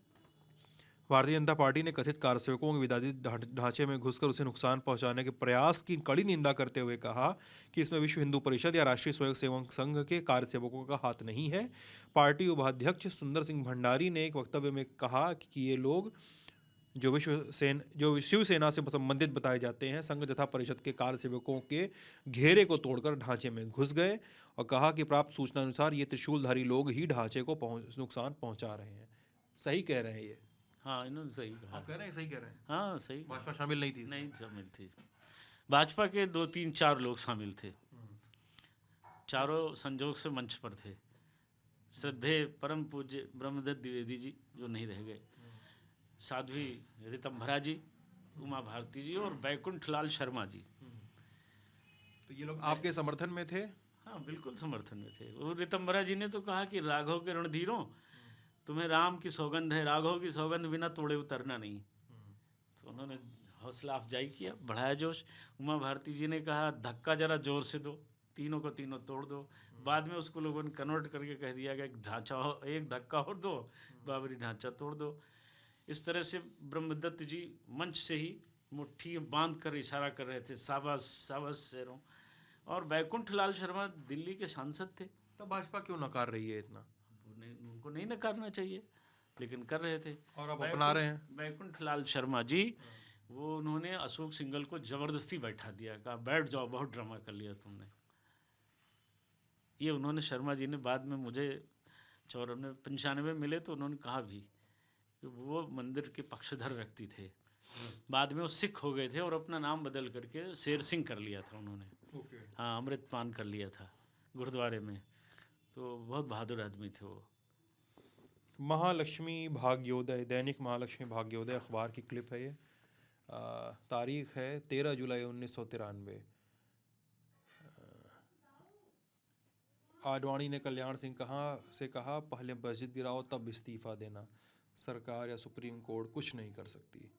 भारतीय जनता पार्टी ने कथित कार्यसेवकों के विवादित ढांचे में घुसकर उसे नुकसान पहुंचाने के प्रयास की कड़ी निंदा करते हुए कहा कि इसमें विश्व हिंदू परिषद या राष्ट्रीय स्वयंसेवक संघ के कार्यसेवकों का हाथ नहीं है। पार्टी उपाध्यक्ष सुंदर सिंह भंडारी ने एक वक्तव्य में कहा कि ये लोग जो शिवसेना से संबंधित बताए जाते हैं, संघ तथा परिषद के कार्यसेवकों के घेरे को तोड़कर ढांचे में घुस गए, और कहा कि प्राप्त सूचना अनुसार ये त्रिशूलधारी लोग ही ढांचे को नुकसान पहुंचा रहे हैं। सही कह रहे हैं ये? हाँ, इन्होंने सही कहा। आप कह रहे हैं सही कह रहे हैं? हाँ, सही। भाजपा शामिल नहीं थी इसमें? नहीं शामिल थी। भाजपा के 2-3-4 लोग शामिल थे, चारों संजोग से मंच पर थे। श्रद्धेय परम पूज्य ब्रह्मदत्त द्विवेदी जी जो नहीं रह गए, साध्वी ऋतंभरा जी, उमा भारती जी और बैकुंठ लाल शर्मा जी। तो ये लोग आपके समर्थन में थे? हाँ, बिल्कुल समर्थन में थे। वो ऋतंभरा जी ने तो कहा कि राघव के रणधीरों, तुम्हें राम की सौगंध है, राघव की सौगंध बिना तोड़े उतरना नहीं। तो उन्होंने हौसला अफजाई किया, बढ़ाया जोश। उमा भारती जी ने कहा धक्का जरा जोर से दो, तीनों को तीनों तोड़ दो। बाद में उसको लोगों ने कन्वर्ट करके कह दिया कि एक धक्का और दो, बाबरी ढांचा तोड़ दो। इस तरह से ब्रह्मदत्त जी मंच से ही मुट्ठी बांध कर इशारा कर रहे थे, शाबाश शाबाश शेरों। और बैकुंठ लाल शर्मा दिल्ली के सांसद थे। तो भाजपा क्यों नकार रही है इतना? उनको नहीं नकारना चाहिए, लेकिन कर रहे थे। और अब अपना रहे हैं। बैकुंठ लाल शर्मा जी, वो उन्होंने अशोक सिंघल को जबरदस्ती बैठा दिया, कहा बैठ जाओ, बहुत ड्रामा कर लिया तुमने। ये उन्होंने शर्मा जी ने बाद में मुझे 95 मिले तो उन्होंने कहा भी कि वो मंदिर के पक्षधर व्यक्ति थे। बाद में वो सिख हो गए थे और अपना नाम बदल करके शेर सिंह कर लिया था उन्होंने। हाँ, अमृतपान कर लिया था गुरुद्वारे में। तो बहुत बहादुर आदमी थे वो। महालक्ष्मी भाग्योदय, दैनिक महालक्ष्मी भाग्योदय अखबार की क्लिप है ये। तारीख है 13 जुलाई 1993। आडवाणी ने कल्याण सिंह से कहा पहले मस्जिद गिराओ तब इस्तीफा देना, सरकार या सुप्रीम कोर्ट कुछ नहीं कर सकती।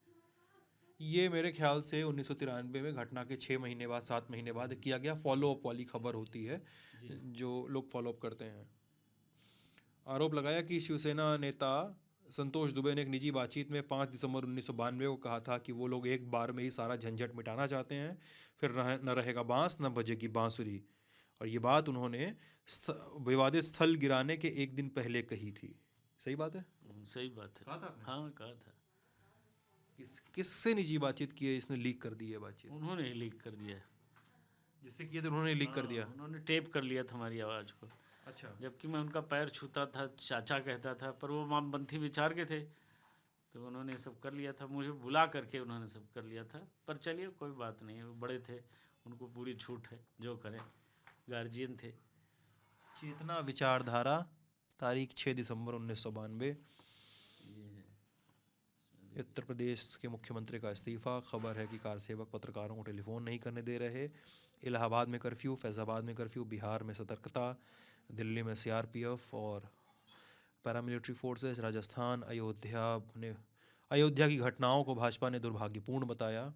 ये मेरे ख्याल से 1993 में घटना के 6 महीने बाद 7 महीने बाद किया गया फॉलोअप वाली खबर होती है, जो लोग फॉलोअप करते हैं। आरोप लगाया कि शिवसेना नेता संतोष दुबे ने एक निजी बातचीत में 5 दिसंबर 1992 को कहा था कि वो लोग एक बार में ही सारा झंझट मिटाना चाहते हैं, फिर न रहेगा बांस न बजेगी बांसुरी। और ये बात उन्होंने विवादित स्थल गिराने के एक दिन पहले कही थी। सही बात है? सही बात है। कहा था आपने? हाँ, कहा था। किससे निजी बातचीत की है? इसने लीक कर दी है बातचीत? उन्होंने ही लीक कर दिया है। जिससे किया था उन्होंने लीक कर दिया? उन्होंने टेप कर लिया था हमारी आवाज़ को। अच्छा। जबकि मैं उनका पैर छूता था, चाचा कहता था, पर वो मामबंथी विचार के थे, तो उन्होंने सब कर लिया था। मुझे बुला करके उन्होंने सब कर लिया था। पर चलिए कोई बात नहीं है, वो बड़े थे, उनको पूरी छूट है, जो करें, गार्जियन थे। चेतना विचारधारा, तारीख 6 दिसंबर 1992। उत्तर प्रदेश के मुख्यमंत्री का इस्तीफा, खबर है कि कारसेवक पत्रकारों को टेलीफोन नहीं करने दे रहे। इलाहाबाद में कर्फ्यू, फैज़ाबाद में कर्फ्यू, बिहार में सतर्कता, दिल्ली में सीआरपीएफ और पैरामिलिट्री फोर्सेस, राजस्थान, अयोध्या की घटनाओं को भाजपा ने दुर्भाग्यपूर्ण बताया,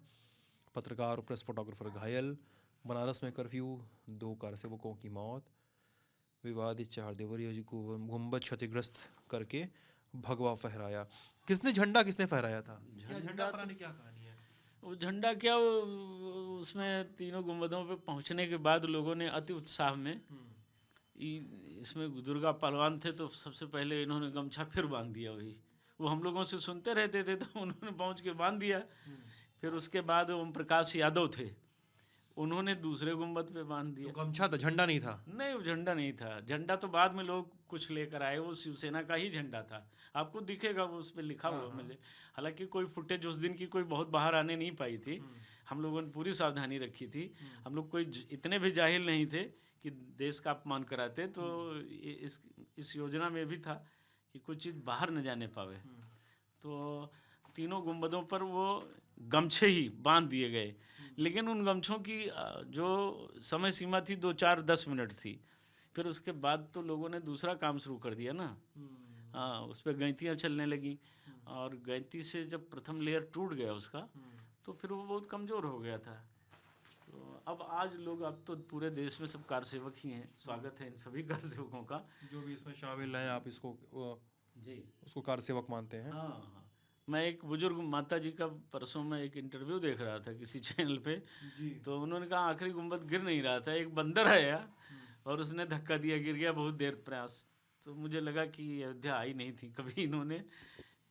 पत्रकार और प्रेस फोटोग्राफर घायल, बनारस में कर्फ्यू, 2 कारसेवकों की मौत, विवादित 4 देवरिया को गुंबद क्षतिग्रस्त करके भगवा फहराया। किसने फहराया था? झंडा पता नहीं क्या कहानी है वो झंडा क्या, वो उसमें तीनों गुंबदों पे पहुंचने के बाद लोगों ने अति उत्साह में, इसमें दुर्गा पहलवान थे तो सबसे पहले इन्होंने गमछा फिर बांध दिया, वही वो हम लोगों से सुनते रहते थे, तो उन्होंने पहुंच के बांध दिया। फिर उसके बाद ओम प्रकाश यादव थे, उन्होंने दूसरे गुंबद पे बांध तो दिया। गमछा था, झंडा नहीं था। नहीं, वो झंडा नहीं था, झंडा तो बाद में लोग कुछ लेकर आए, वो शिवसेना का ही झंडा था। आपको दिखेगा वो उस पर लिखा हुआ मिले। हालांकि कोई फुटेज उस दिन की कोई बहुत बाहर आने नहीं पाई थी, हम लोगों ने पूरी सावधानी रखी थी। हम लोग कोई इतने भी जाहिल नहीं थे कि देश का अपमान कराते, तो इस योजना में भी था कि कुछ चीज़ बाहर न जाने पावे। तो तीनों गुंबदों पर वो गमछे ही बांध दिए गए, लेकिन उन गमछों की जो समय सीमा थी 2-4-10 मिनट थी। फिर उसके बाद तो लोगों ने दूसरा काम शुरू कर दिया ना। हाँ, उस पर गैंतियाँ चलने लगी, और गैंती से जब प्रथम लेयर टूट गया उसका, तो फिर वो बहुत कमज़ोर हो गया था। तो अब आज लोग, अब तो पूरे देश में सब कार सेवक ही हैं। स्वागत है इन सभी कार सेवकों का। जो भी इसमें शामिल हैं, आप इसको जी उसको कार सेवक मानते हैं। हाँ हाँ। मैं एक बुजुर्ग माता जी का परसों में एक इंटरव्यू देख रहा था किसी चैनल पे, जी। तो उन्होंने कहा आखिरी गुंबद गिर नहीं रहा था, एक बंदर आया और उसने धक्का दिया, गिर गया, बहुत देर प्रयास। तो मुझे लगा कि अयोध्या आई नहीं थी कभी इन्होंने,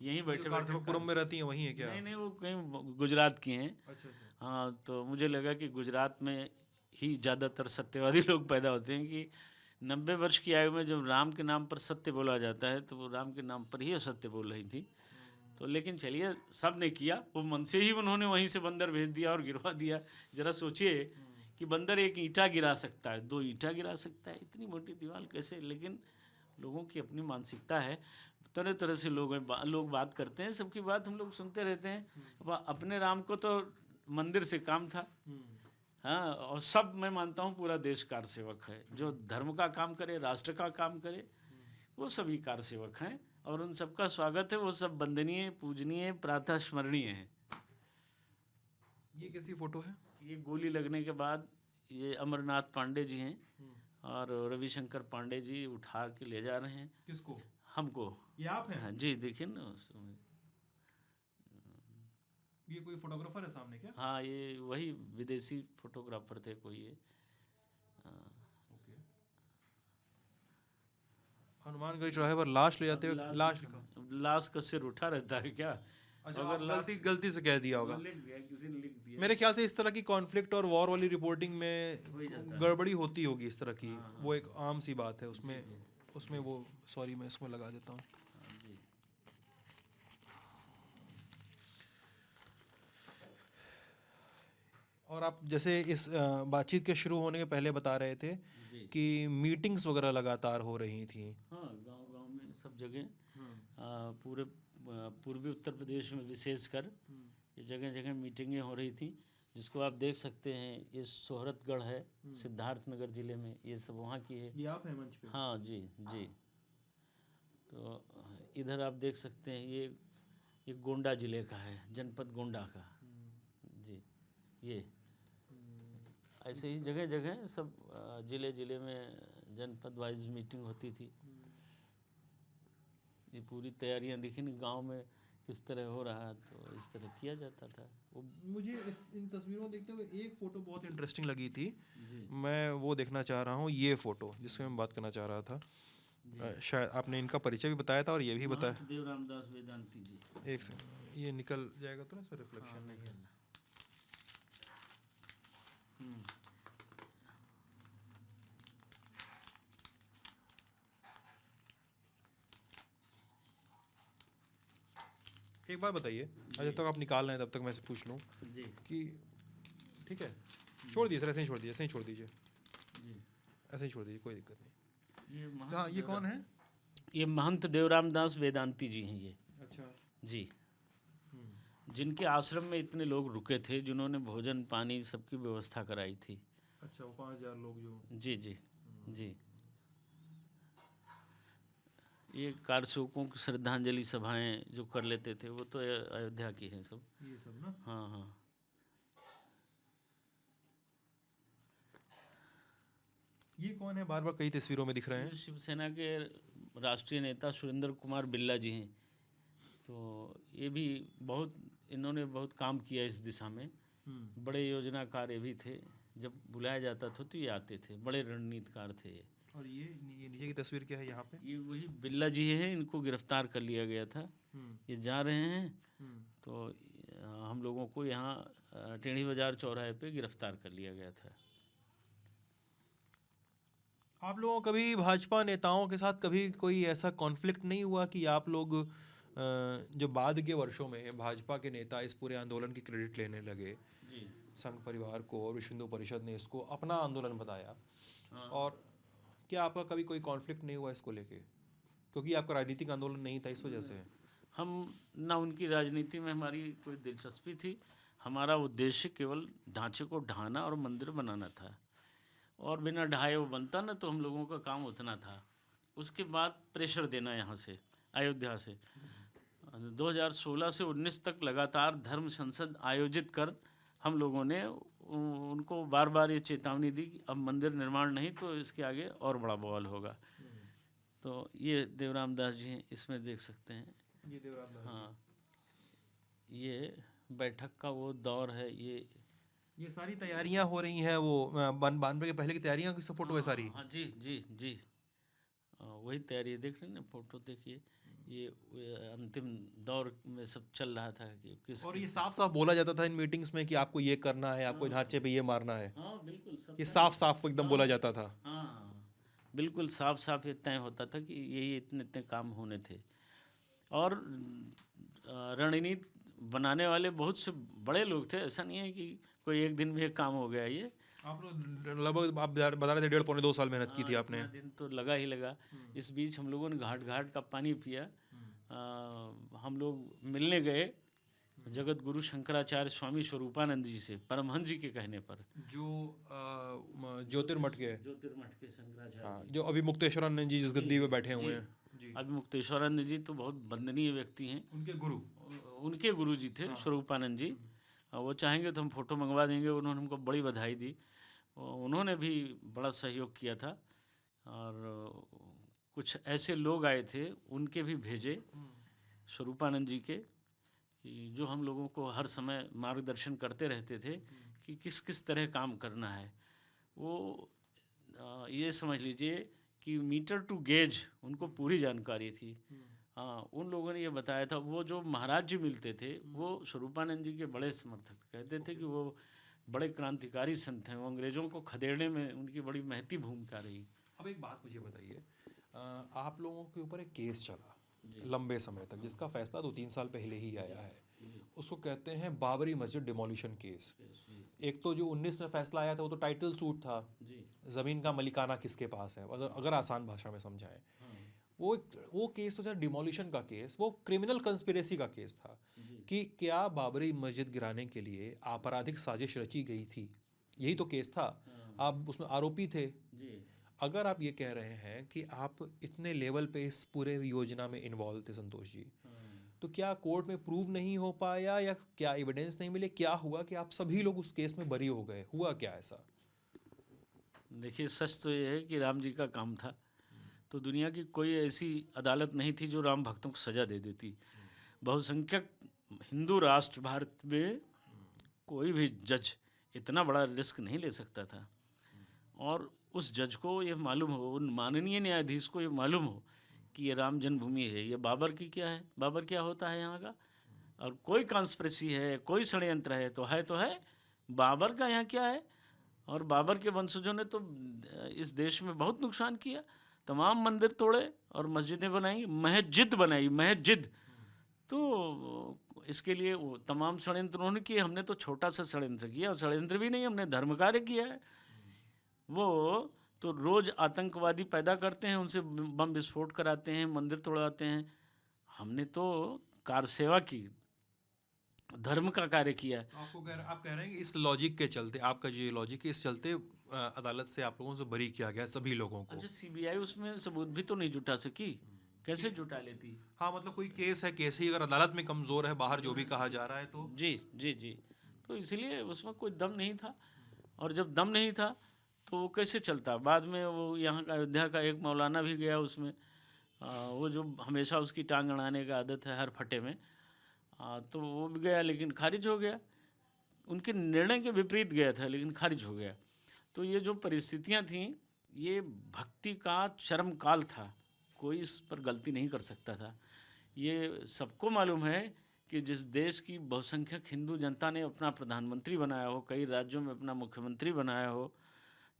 यहीं बैठे कार बैठे सेवकपुरम में रहती हैं, वही है क्या? नहीं नहीं, वो कहीं गुजरात की हैं। अच्छा अच्छा। हाँ, तो मुझे लगा कि गुजरात में ही ज़्यादातर सत्यवादी लोग पैदा होते हैं, कि 90 वर्ष की आयु में जब राम के नाम पर सत्य बोला जाता है, तो वो राम के नाम पर ही असत्य बोल रही थी। तो लेकिन चलिए, सब ने किया, वो मन से ही उन्होंने वहीं से बंदर भेज दिया और गिरवा दिया। ज़रा सोचिए कि बंदर एक ईंटा गिरा सकता है, 2 ईंटा गिरा सकता है, इतनी मोटी दीवार कैसे? लेकिन लोगों की अपनी मानसिकता है, तरह तरह से लोग बात करते हैं, सबकी बात हम लोग सुनते रहते हैं। अब अपने राम को तो मंदिर से काम था। हाँ, और सब, मैं मानता हूँ पूरा देश कार सेवक है। जो धर्म का काम करे, राष्ट्र का काम करे, वो सभी कार सेवक हैं, और उन सबका स्वागत है। वो सब वंदनीय, पूजनीय, प्रातः स्मरणीय हैं। ये कैसी फोटो है? ये गोली लगने के बाद ये अमरनाथ पांडे जी हैं, और रविशंकर पांडे जी उठा के ले जा रहे हैं किसको? हमको। ये आप हैं? हाँ जी, देखिए ना उसमें। ये कोई फोटोग्राफर है सामने क्या? हाँ, ये वही विदेशी फोटोग्राफर थे कोई ये। ओके। हनुमानगढ़ चौराहे पर लाश ले जाते हुए, लाश लिखा। लाश का सिर उठा रहता है क्या? अच्छा, अगर गलती से कह दिया होगा। लिख दिया, किसी ने लिख दिया। मेरे ख्याल से इस तरह की कॉन्फ्लिक्ट और वॉर वाली रिपोर्टिंग हो में ही जाता है। गड़बड़ी होती होगी इस तरह की। हाँ, हाँ। वो एक आम सी बात है उसमें। उसमें वो, सॉरी, मैं इसमें लगा देता हूँ। हाँ जी। और आप जैसे इस बातचीत के शुरू होने के पहले बता रहे थे जी। कि मीटिंग्स वगैरह लगातार हो रही थी। हाँ, गांव-गांव में सब जगह, पूरे पूर्वी उत्तर प्रदेश में विशेषकर ये जगह जगह मीटिंगें हो रही थी, जिसको आप देख सकते हैं। ये सोहरतगढ़ है सिद्धार्थनगर जिले में, ये सब वहाँ की है। ये आप हैं मंच पे? हाँ जी जी। तो इधर आप देख सकते हैं, ये गोंडा जिले का है, जनपद गोंडा का। जी, ये ऐसे ही जगह जगह सब जिले जिले में जनपद वाइज मीटिंग होती थी। ये पूरी तैयारियां देखी नहीं, गांव में किस तरह हो रहा है, तो इस तरह किया जाता था। वो मुझे इन तस्वीरों को देखते हुए एक फ़ोटो बहुत इंटरेस्टिंग लगी थी। जी मैं वो देखना चाह रहा हूँ, ये फ़ोटो जिसकी मैं बात करना चाह रहा था। शायद आपने इनका परिचय भी बताया था और ये भी बताया। देव रामदास वेदांती जी। एक सेकंड, ये निकल जाएगा तो ना, इसमें रिफ्लेक्शन नहीं है। एक बात बताइए, जब तक आप निकाल रहे हैं तब तक मैं से पूछ लूँ जी कि ठीक है, छोड़ दीजिए सर, ऐसे ही छोड़ दीजिए, ऐसे ही छोड़ दीजिए, जी। ऐसे ही छोड़ दीजिए, कोई दिक्कत नहीं। ये हाँ, ये कौन है? ये महंत देव रामदास वेदांती जी हैं ये। अच्छा। जी, जिनके आश्रम में इतने लोग रुके थे, जिन्होंने भोजन पानी सबकी व्यवस्था कराई थी। अच्छा, वो 5000 लोग जो। जी जी जी। ये कारसेवकों की श्रद्धांजलि सभाएं जो कर लेते थे, वो तो अयोध्या की हैं सब। ये सब ना? हाँ हाँ। ये कौन है? बार बार कई तस्वीरों में दिख रहे हैं। ये शिवसेना के राष्ट्रीय नेता सुरेंद्र कुमार बिल्ला जी हैं। तो ये भी बहुत, इन्होंने बहुत काम किया इस दिशा में। बड़े योजनाकार ये भी थे, जब बुलाया जाता था तो ये आते थे, बड़े रणनीतिकार थे ये। और ये नीचे की तस्वीर क्या है यहाँ पे? ये वही बिल्ला जी हैं, इनको गिरफ्तार कर लिया गया था। ये जा रहे हैं तो हम लोगों को यहाँ टेढ़ी बाजार चौराहे पे गिरफ्तार कर लिया गया था। आप लोगों को कभी भाजपा नेताओं के साथ कभी कोई ऐसा कॉन्फ्लिक्ट नहीं हुआ कि आप लोग जो बाद के वर्षों में भाजपा के नेता इस पूरे आंदोलन की क्रेडिट लेने लगे, जी संघ परिवार को और विश्व हिंदू परिषद ने इसको अपना आंदोलन बताया, हाँ। और क्या आपका कभी कोई कॉन्फ्लिक्ट नहीं हुआ इसको लेके, क्योंकि आपका राजनीतिक आंदोलन नहीं था इस वजह से? हम ना उनकी राजनीति में हमारी कोई दिलचस्पी थी। हमारा उद्देश्य केवल ढांचे को ढाना और मंदिर बनाना था, और बिना ढाए वो बनता ना तो हम लोगों का काम उतना था। उसके बाद प्रेशर देना यहाँ से, अयोध्या से 2016 से 19 तक लगातार धर्म संसद आयोजित कर हम लोगों ने उनको बार बार ये चेतावनी दी कि अब मंदिर निर्माण नहीं तो इसके आगे और बड़ा बवाल होगा। तो ये देवराम दास जी हैं, इसमें देख सकते हैं। ये देवराम दास जी। हाँ, ये बैठक का वो दौर है। ये सारी तैयारियां हो रही हैं, वो 92 के पहले की तैयारियां की सब फोटो है सारी? हाँ जी जी जी, वही तैयारी देख रहे हैं ना, फोटो देखिए। ये अंतिम दौर में सब चल रहा था कि किस और ये साफ साफ बोला जाता था इन मीटिंग्स में कि आपको ये करना है, आपको ढांचे पे ये मारना है। हाँ बिल्कुल सब ये साफ साफ एकदम बोला जाता था। हाँ बिल्कुल साफ साफ ये तय होता था कि यही इतने इतने काम होने थे। और रणनीति बनाने वाले बहुत से बड़े लोग थे, ऐसा नहीं है कि कोई एक दिन में एक काम हो गया। ये आप लोग लगभग आप बता रहे थे 1.5 पौने 2 साल मेहनत की थी आपने। इतना दिन तो लगा ही लगा। इस बीच हम लोगों ने घाट घाट का पानी पिया। हम लोग मिलने गए जगत गुरु शंकराचार्य स्वामी स्वरूपानंद जी से, परमहंस जी के कहने पर, जो ज्योतिर्मठ के शंकराचार्य। हाँ, जो अभी मुक्तेश्वरानंद जी जिस गद्दी पे बैठे हुए हैं जी। अभी मुक्तेश्वरानंद जी तो बहुत वंदनीय व्यक्ति हैं। उनके गुरु जी थे स्वरूपानंद जी। वो चाहेंगे तो हम फोटो मंगवा देंगे। उन्होंने हमको बड़ी बधाई दी। उन्होंने भी बड़ा सहयोग किया था। और कुछ ऐसे लोग आए थे, उनके भी भेजे स्वरूपानंद जी के, कि जो हम लोगों को हर समय मार्गदर्शन करते रहते थे कि किस किस तरह काम करना है। वो ये समझ लीजिए कि मीटर टू गेज उनको पूरी जानकारी थी। हाँ, उन लोगों ने ये बताया था। वो जो महाराज जी मिलते थे वो स्वरूपानंद जी के बड़े समर्थक, कहते थे कि वो बड़े क्रांतिकारी संत हैं। वो अंग्रेज़ों को खदेड़ने में उनकी बड़ी महती भूमिका रही। अब एक बात मुझे बताइए, आप लोगों के ऊपर एक केस चला लंबे समय तक, जिसका फैसला 2-3 साल पहले ही आया है। उसको कहते हैं बाबरी मस्जिद डिमोलिशन केस। एक तो जो 19 में फैसला आया था वो तो टाइटल सूट था, ज़मीन का मलिकाना किसके पास है, अगर आसान भाषा में समझाएं। वो केस तो था डिमोलिशन का केस, वो क्रिमिनल कंस्पिरेसी का केस था कि क्या बाबरी मस्जिद गिराने के लिए आपराधिक साजिश रची गई थी। यही तो केस था। आप उसमें आरोपी थे। अगर आप ये कह रहे हैं कि आप इतने लेवल पे इस पूरे योजना में इन्वॉल्व थे संतोष जी, तो क्या कोर्ट में प्रूव नहीं हो पाया, या क्या एविडेंस नहीं मिले? क्या हुआ कि आप सभी लोग उस केस में बरी हो गए? हुआ क्या ऐसा? देखिए, सच तो ये है कि राम जी का काम था, तो दुनिया की कोई ऐसी अदालत नहीं थी जो राम भक्तों को सज़ा दे देती। बहुसंख्यक हिंदू राष्ट्र भारत में कोई भी जज इतना बड़ा रिस्क नहीं ले सकता था। और उस जज को ये मालूम हो, उन माननीय न्यायाधीश को ये मालूम हो कि ये राम जन्मभूमि है, ये बाबर की क्या है, बाबर क्या होता है यहाँ का, और कोई कॉन्स्पिरेसी है, कोई षड्यंत्र है तो है, बाबर का यहाँ क्या है। और बाबर के वंशजों ने तो इस देश में बहुत नुकसान किया। तमाम मंदिर तोड़े और मस्जिदें बनाई, मस्जिद बनाई, मस्जिद। तो इसके लिए वो तमाम षड्यंत्र उन्होंने किए। हमने तो छोटा सा षड्यंत्र किया, और षड्यंत्र भी नहीं, हमने धर्म कार्य किया है। वो तो रोज़ आतंकवादी पैदा करते हैं, उनसे बम विस्फोट कराते हैं, मंदिर तोड़ाते हैं। हमने तो कार सेवा की, धर्म का कार्य किया है। आप कह रहे हैं कि इस लॉजिक के चलते, आपका जो लॉजिक है, इस चलते अदालत से आप लोगों से बरी किया गया सभी लोगों को। अच्छा, सीबीआई उसमें सबूत भी तो नहीं जुटा सकी, कैसे जुटा लेती? हाँ, मतलब कोई केस है, केस ही अगर अदालत में कमज़ोर है, बाहर जो भी कहा जा रहा है तो जी जी जी, तो इसलिए उसमें कोई दम नहीं था। और जब दम नहीं था तो वो कैसे चलता? बाद में वो यहाँ का अयोध्या का एक मौलाना भी गया उसमें, वो जो हमेशा उसकी टांग अड़ाने का आदत है हर फटे में, तो वो भी गया लेकिन खारिज हो गया। उनके निर्णय के विपरीत गया था लेकिन खारिज हो गया। तो ये जो परिस्थितियाँ थीं, ये भक्ति का चरम काल था, कोई इस पर गलती नहीं कर सकता था। ये सबको मालूम है कि जिस देश की बहुसंख्यक हिंदू जनता ने अपना प्रधानमंत्री बनाया हो, कई राज्यों में अपना मुख्यमंत्री बनाया हो,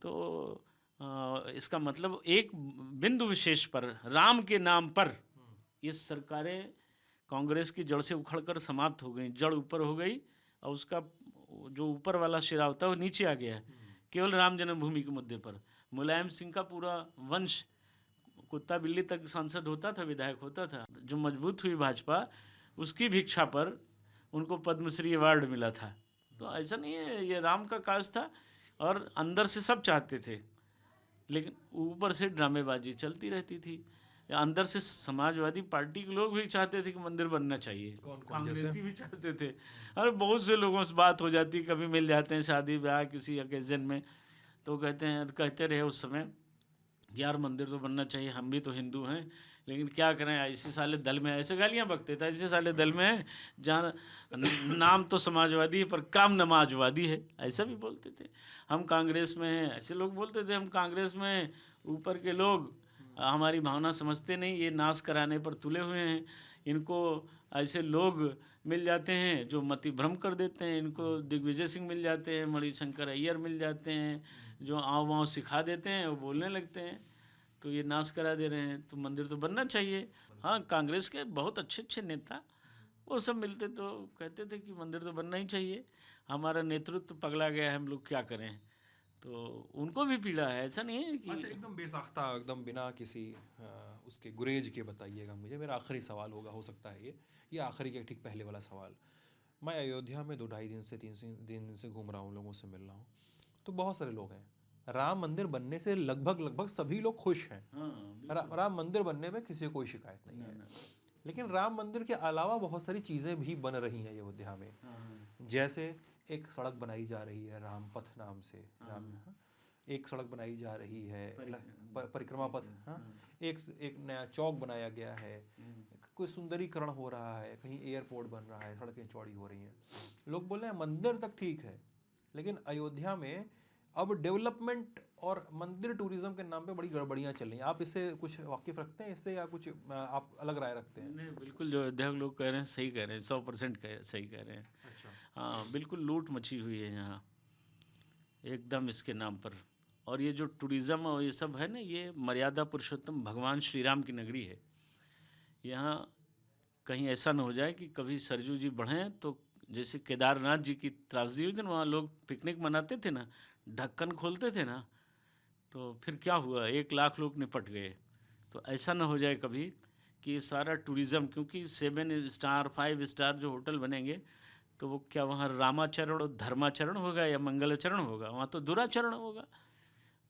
तो इसका मतलब एक बिंदु विशेष पर, राम के नाम पर ये सरकारें कांग्रेस की जड़ से उखड़कर समाप्त हो गई, जड़ ऊपर हो गई और उसका जो ऊपर वाला सिरा होता है वो नीचे आ गया है, केवल राम जन्मभूमि के मुद्दे पर। मुलायम सिंह का पूरा वंश कुत्ता बिल्ली तक सांसद होता था, विधायक होता था। जो मजबूत हुई भाजपा, उसकी भिक्षा पर उनको पद्मश्री अवार्ड मिला था। तो ऐसा नहीं है, ये राम का काज था और अंदर से सब चाहते थे, लेकिन ऊपर से ड्रामेबाजी चलती रहती थी। या अंदर से समाजवादी पार्टी के लोग भी चाहते थे कि मंदिर बनना चाहिए, कांग्रेसी भी चाहते थे। अरे बहुत से लोगों से बात हो जाती, कभी मिल जाते हैं शादी ब्याह किसी ओकेजन में, तो कहते रहे उस समय कि यार मंदिर तो बनना चाहिए, हम भी तो हिंदू हैं, लेकिन क्या करें, ऐसे साले दल में, ऐसे गालियाँ बकते थे, ऐसे साले दल में हैं जहाँ नाम तो समाजवादी है पर काम नमाजवादी है, ऐसा भी बोलते थे। हम कांग्रेस में हैं, ऐसे लोग बोलते थे, हम कांग्रेस में हैं। ऊपर के लोग हमारी भावना समझते नहीं, ये नाश कराने पर तुले हुए हैं। इनको ऐसे लोग मिल जाते हैं जो मति भ्रम कर देते हैं, इनको दिग्विजय सिंह मिल जाते हैं, मणिशंकर अय्यर मिल जाते हैं, जो आँव वाँव सिखा देते हैं, वो बोलने लगते हैं, तो ये नाश करा दे रहे हैं, तो मंदिर तो बनना चाहिए। हाँ, कांग्रेस के बहुत अच्छे अच्छे नेता वो सब मिलते तो कहते थे कि मंदिर तो बनना ही चाहिए, हमारा नेतृत्व पगला गया है, हम लोग क्या करें। तो उनको भी पीड़ा है, ऐसा नहीं है कि अच्छा, एकदम बेसाख्ता, एकदम बिना किसी उसके गुरेज के बताइएगा मुझे। मेरा आखिरी सवाल होगा, हो सकता है ये आखिरी के ठीक पहले वाला सवाल। मैं अयोध्या में 2-2.5 दिन से 3 दिन से घूम रहा हूँ, लोगों से मिल रहा हूँ, तो बहुत सारे लोग हैं। राम मंदिर बनने से लगभग सभी लोग खुश हैं। हाँ, राम मंदिर बनने में किसी को कोई शिकायत नहीं है। लेकिन राम मंदिर के अलावा बहुत सारी चीज़ें भी बन रही हैं अयोध्या में। जैसे एक सड़क बनाई जा रही है रामपथ नाम से, एक सड़क बनाई जा रही है परिक्रमा पथ, हाँ, एक नया चौक बनाया गया है, कोई सुंदरीकरण हो रहा है, कहीं एयरपोर्ट बन रहा है, सड़कें चौड़ी हो रही हैं। लोग बोल रहे हैं मंदिर तक ठीक है, लेकिन अयोध्या में अब डेवलपमेंट और मंदिर टूरिज्म के नाम पे बड़ी गड़बड़ियाँ चल रही हैं। आप इससे कुछ वाकिफ रखते हैं इससे, या कुछ आप अलग राय रखते हैं? नहीं, बिल्कुल जो अयोध्या के लोग कह रहे हैं सही कह रहे हैं, 100% सही कह रहे हैं। अच्छा। हाँ, बिल्कुल लूट मची हुई है यहाँ एकदम इसके नाम पर। और ये जो टूरिज़्म और ये सब है ना, ये मर्यादा पुरुषोत्तम भगवान श्री राम की नगरी है। यहाँ कहीं ऐसा ना हो जाए कि कभी सरजू जी बढ़ें तो जैसे केदारनाथ जी की त्रासदी हुई थी ना, वहाँ लोग पिकनिक मनाते थे ना, ढक्कन खोलते थे ना, तो फिर क्या हुआ, 1 लाख लोग निपट गए। तो ऐसा ना हो जाए कभी कि ये सारा टूरिज़्म, क्योंकि 7 स्टार 5 स्टार जो होटल बनेंगे, तो वो क्या वहाँ रामाचरण और धर्माचरण होगा या मंगलाचरण होगा? वहाँ तो दुराचरण होगा।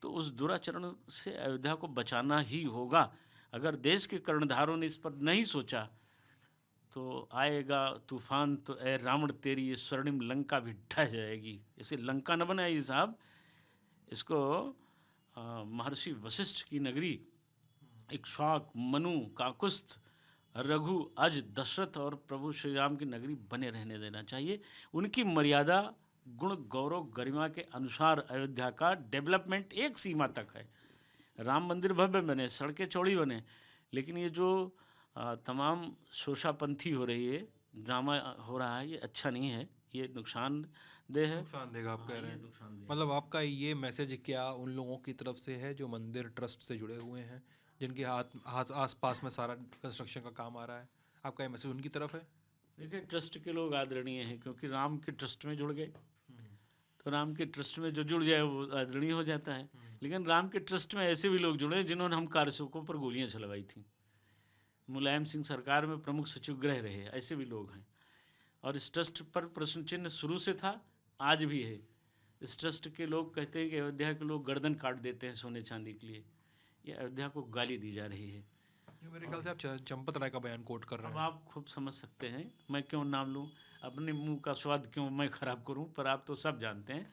तो उस दुराचरण से अयोध्या को बचाना ही होगा। अगर देश के कर्णधारों ने इस पर नहीं सोचा तो आएगा तूफान, तो ए रावण तेरी ये स्वर्णिम लंका भी ढह जाएगी। इसे लंका न बनाइए साहब, इसको महर्षि वशिष्ठ की नगरी, इक्ष्वाकु, मनु, काकुस्थ, रघु, अज, दशरथ और प्रभु श्री राम की नगरी बने रहने देना चाहिए। उनकी मर्यादा, गुण, गौरव, गरिमा के अनुसार अयोध्या का डेवलपमेंट एक सीमा तक है। राम मंदिर भव्य बने, सड़कें चौड़ी बने, लेकिन ये जो तमाम शोषापंथी हो रही है, ड्रामा हो रहा है, ये अच्छा नहीं है, ये नुकसानदेह है। नुकसानदेह आप कह रहे हैं? नुकसानदेह। मतलब आपका ये मैसेज क्या उन लोगों की तरफ से है जो मंदिर ट्रस्ट से जुड़े हुए हैं, जिनके हाथ आसपास में सारा कंस्ट्रक्शन का काम आ रहा है, आपका ये मैसेज उनकी तरफ है? देखिए, ट्रस्ट के लोग आदरणीय हैं, क्योंकि राम के ट्रस्ट में जुड़ गए, तो राम के ट्रस्ट में जो जुड़ जाए वो आदरणीय हो जाता है। लेकिन राम के ट्रस्ट में ऐसे भी लोग जुड़े जिन्होंने हम कार्यशोकों पर गोलियां चलवाई थी। मुलायम सिंह सरकार में प्रमुख सचिव गृह रहे, ऐसे भी लोग हैं। और इस ट्रस्ट पर प्रश्न चिन्ह शुरू से था, आज भी है। इस ट्रस्ट के लोग कहते हैं कि अयोध्या के लोग गर्दन काट देते हैं सोने चांदी के लिए। ये अयोध्या को गाली दी जा रही है। मेरे ख्याल से आप चंपत राय का बयान कोट कर रहे अब हैं। आप खूब समझ सकते हैं, मैं क्यों नाम लूँ, अपने मुंह का स्वाद क्यों मैं खराब करूं, पर आप तो सब जानते हैं।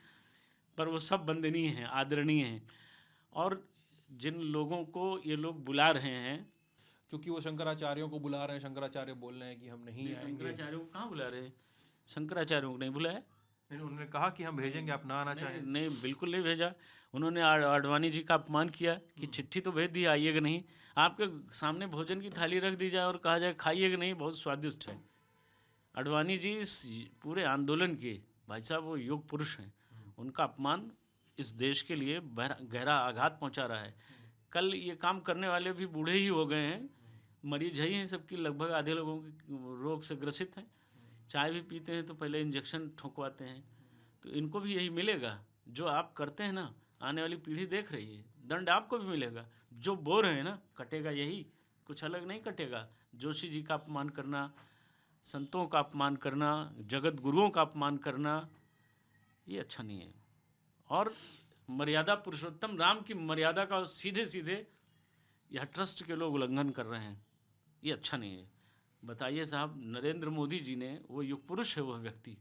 पर वो सब वंदनीय हैं, आदरणीय हैं। और जिन लोगों को ये लोग बुला रहे हैं, क्योंकि वो शंकराचार्यों को बुला रहे हैं, शंकराचार्य बोल रहे हैं कि हम नहीं आएंगे। शंकराचार्यों को कहाँ बुला रहे हैं? शंकराचार्यों को नहीं बुलाया। उन्होंने कहा कि हम भेजेंगे, आप ना आना नहीं चाहें। नहीं, बिल्कुल नहीं भेजा। उन्होंने आडवाणी जी का अपमान किया कि चिट्ठी तो भेज दी, आइएगा नहीं। आपके सामने भोजन की थाली रख दी जाए और कहा जाए खाइएगा नहीं, बहुत स्वादिष्ट है। आडवाणी जी इस पूरे आंदोलन के भाई साहब वो युग पुरुष हैं। उनका अपमान इस देश के लिए गहरा आघात पहुंचा रहा है। कल ये काम करने वाले भी बूढ़े ही हो गए हैं, मरीज ही हैं सबकी, लगभग आधे लोगों की रोग से ग्रसित हैं। चाय भी पीते हैं तो पहले इंजेक्शन ठोकवाते हैं। तो इनको भी यही मिलेगा जो आप करते हैं ना। आने वाली पीढ़ी देख रही है, दंड आपको भी मिलेगा। जो बो रहे हैं ना, कटेगा यही, कुछ अलग नहीं कटेगा। जोशी जी का अपमान करना, संतों का अपमान करना, जगत गुरुओं का अपमान करना, ये अच्छा नहीं है। और मर्यादा, पुरुषोत्तम राम की मर्यादा का सीधे सीधे यह ट्रस्ट के लोग उल्लंघन कर रहे हैं, ये अच्छा नहीं है। बताइए साहब, नरेंद्र मोदी जी ने, वो युग पुरुष है वह व्यक्ति,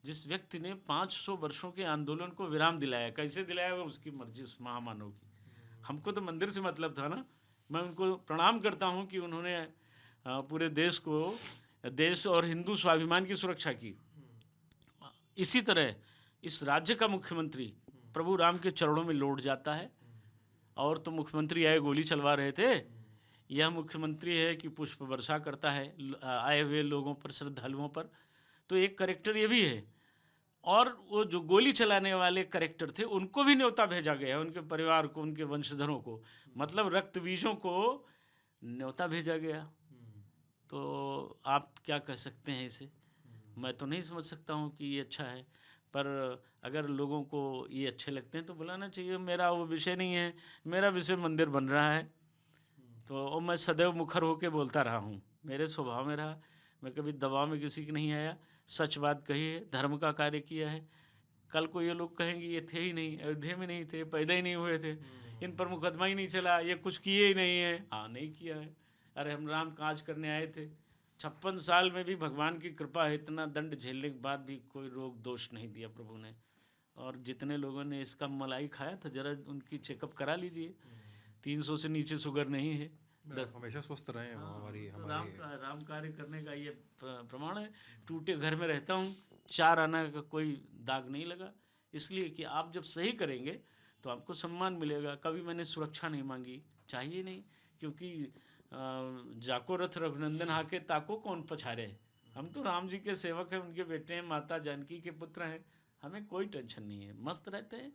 जिस व्यक्ति ने 500 वर्षों के आंदोलन को विराम दिलाया। कैसे दिलाया, वो उसकी मर्जी, उस महामानव की। हमको तो मंदिर से मतलब था ना। मैं उनको प्रणाम करता हूँ कि उन्होंने पूरे देश को, देश और हिंदू स्वाभिमान की सुरक्षा की। इसी तरह इस राज्य का मुख्यमंत्री प्रभु राम के चरणों में लौट जाता है। और तो मुख्यमंत्री आए गोली चलवा रहे थे, यह मुख्यमंत्री है कि पुष्प वर्षा करता है आए हुए लोगों पर, श्रद्धालुओं पर। तो एक करेक्टर ये भी है। और वो जो गोली चलाने वाले करेक्टर थे, उनको भी न्योता भेजा गया, उनके परिवार को, उनके वंशधरों को, मतलब रक्त बीजों को न्योता भेजा गया। तो आप क्या कह सकते हैं इसे? मैं तो नहीं समझ सकता हूँ कि ये अच्छा है। पर अगर लोगों को ये अच्छे लगते हैं तो बुलाना चाहिए। मेरा वो विषय नहीं है, मेरा विषय मंदिर बन रहा है। तो मैं सदैव मुखर होकर बोलता रहा हूँ, मेरे स्वभाव में रहा। मैं कभी दबाव में किसी की नहीं आया, सच बात कही है, धर्म का कार्य किया है। कल को ये लोग कहेंगे ये थे ही नहीं, अयोध्या में नहीं थे, पैदा ही नहीं हुए थे, इन पर मुकदमा ही नहीं चला, ये कुछ किए ही नहीं है। हाँ, नहीं किया है। अरे हम राम काज करने आए थे। 56 साल में भी भगवान की कृपा है, इतना दंड झेलने के बाद भी कोई रोग दोष नहीं दिया प्रभु ने। और जितने लोगों ने इसका मलाई खाया था, जरा उनकी चेकअप करा लीजिए। 300 से नीचे शुगर नहीं है। हमेशा स्वस्थ रहें। हमारी तो हमारी राम कार्य करने का ये प्रमाण है। टूटे घर में रहता हूँ, 4 आना का कोई दाग नहीं लगा। इसलिए कि आप जब सही करेंगे तो आपको सम्मान मिलेगा। कभी मैंने सुरक्षा नहीं मांगी, चाहिए नहीं, क्योंकि जाको रथ रघुनंदन हाके ताको कौन पछारे। हम तो राम जी के सेवक हैं, उनके बेटे हैं, माता जानकी के पुत्र हैं। हमें कोई टेंशन नहीं है, मस्त रहते हैं।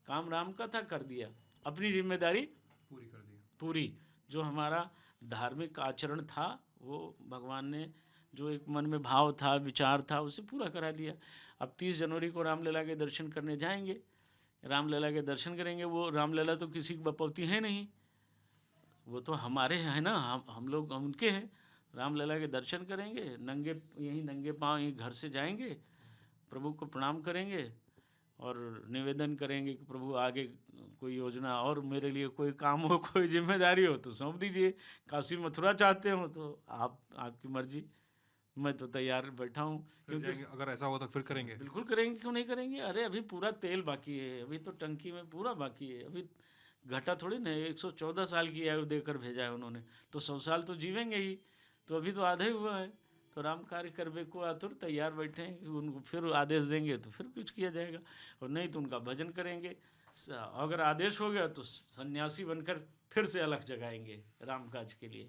काम राम का था, कर दिया, अपनी जिम्मेदारी पूरी कर दी। पूरी। जो हमारा धार्मिक आचरण था, वो भगवान ने, जो एक मन में भाव था, विचार था, उसे पूरा करा दिया। अब 30 जनवरी को रामलला के दर्शन करने जाएंगे, रामलला के दर्शन करेंगे। वो रामलला तो किसी की बपौती है नहीं, वो तो हमारे हैं ना, हम लोग उनके हैं। रामलला के दर्शन करेंगे, नंगे, यहीं नंगे पाँव यहीं घर से जाएंगे, प्रभु को प्रणाम करेंगे और निवेदन करेंगे कि प्रभु आगे कोई योजना और मेरे लिए कोई काम हो, कोई जिम्मेदारी हो तो सौंप दीजिए। काशी मथुरा चाहते हो तो आपकी मर्जी, मैं तो तैयार बैठा हूँ। क्योंकि अगर ऐसा हो तो फिर करेंगे। बिल्कुल करेंगे, क्यों नहीं करेंगे। अरे अभी पूरा तेल बाकी है, अभी तो टंकी में पूरा बाकी है। अभी घटा थोड़ी ना, 114 साल की आयु देकर भेजा है उन्होंने, तो 100 साल तो जीवेंगे ही। तो अभी तो आधा ही हुआ है। तो राम कार्य करबे को आतुर तैयार बैठे हैं कि उनको फिर आदेश देंगे तो फिर कुछ किया जाएगा, और नहीं तो उनका भजन करेंगे। अगर आदेश हो गया तो सन्यासी बनकर फिर से अलग जगाएंगे राम काज के लिए।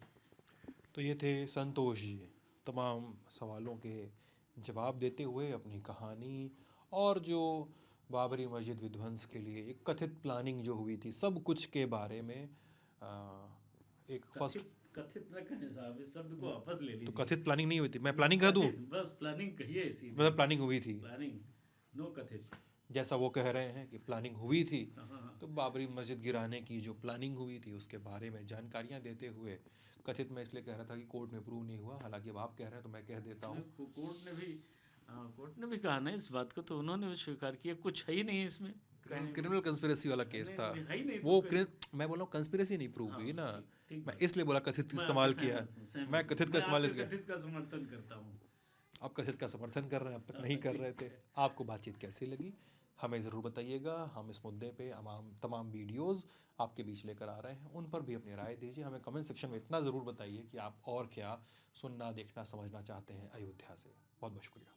तो ये थे संतोष जी, तमाम सवालों के जवाब देते हुए अपनी कहानी, और जो बाबरी मस्जिद विध्वंस के लिए एक कथित प्लानिंग जो हुई थी, सब कुछ के बारे में एक फर्स्ट। कथित न कहें साहब, इस शब्द को वापस ले लीजिए। तो कथित प्लानिंग नहीं हुई थी, मैं प्लानिंग कह दूं? बस प्लानिंग कहिए, मतलब प्लानिंग हुई थी, प्लानिंग, नो कथित। जैसा वो कह रहे हैं कि प्लानिंग हुई थी। हाँ। तो बाबरी मस्जिद गिराने की जो प्लानिंग हुई थी उसके बारे में जानकारियां देते हुए, कथित मैं इसलिए कह रहा था कि कोर्ट में प्रूव नहीं हुआ, हालांकि अब आप कह रहे हैं तो मैं कह देता हूँ। कोर्ट ने भी कहा ना इस बात को, तो उन्होंने भी स्वीकार किया, कुछ है ही नहीं इसमें। क्रिमिनल कंस्पिरेसी वाला केस था है ही नहीं वो। तो मैं बोल रहा हूँ कंस्पिरेसी नहीं प्रूव हुई ना, ठीक मैं इसलिए बोला कथित इस्तेमाल किया। मैं कथित का इस्तेमाल कथित का समर्थन करता हूँ। आप कथित का समर्थन कर रहे हैं, अब तक नहीं कर रहे थे। आपको बातचीत कैसी लगी हमें ज़रूर बताइएगा। हम इस मुद्दे पे तमाम वीडियोस आपके बीच लेकर आ रहे हैं, उन पर भी अपनी राय दीजिए। हमें कमेंट सेक्शन में इतना ज़रूर बताइए कि आप और क्या सुनना, देखना, समझना चाहते हैं अयोध्या से। बहुत बहुत शुक्रिया।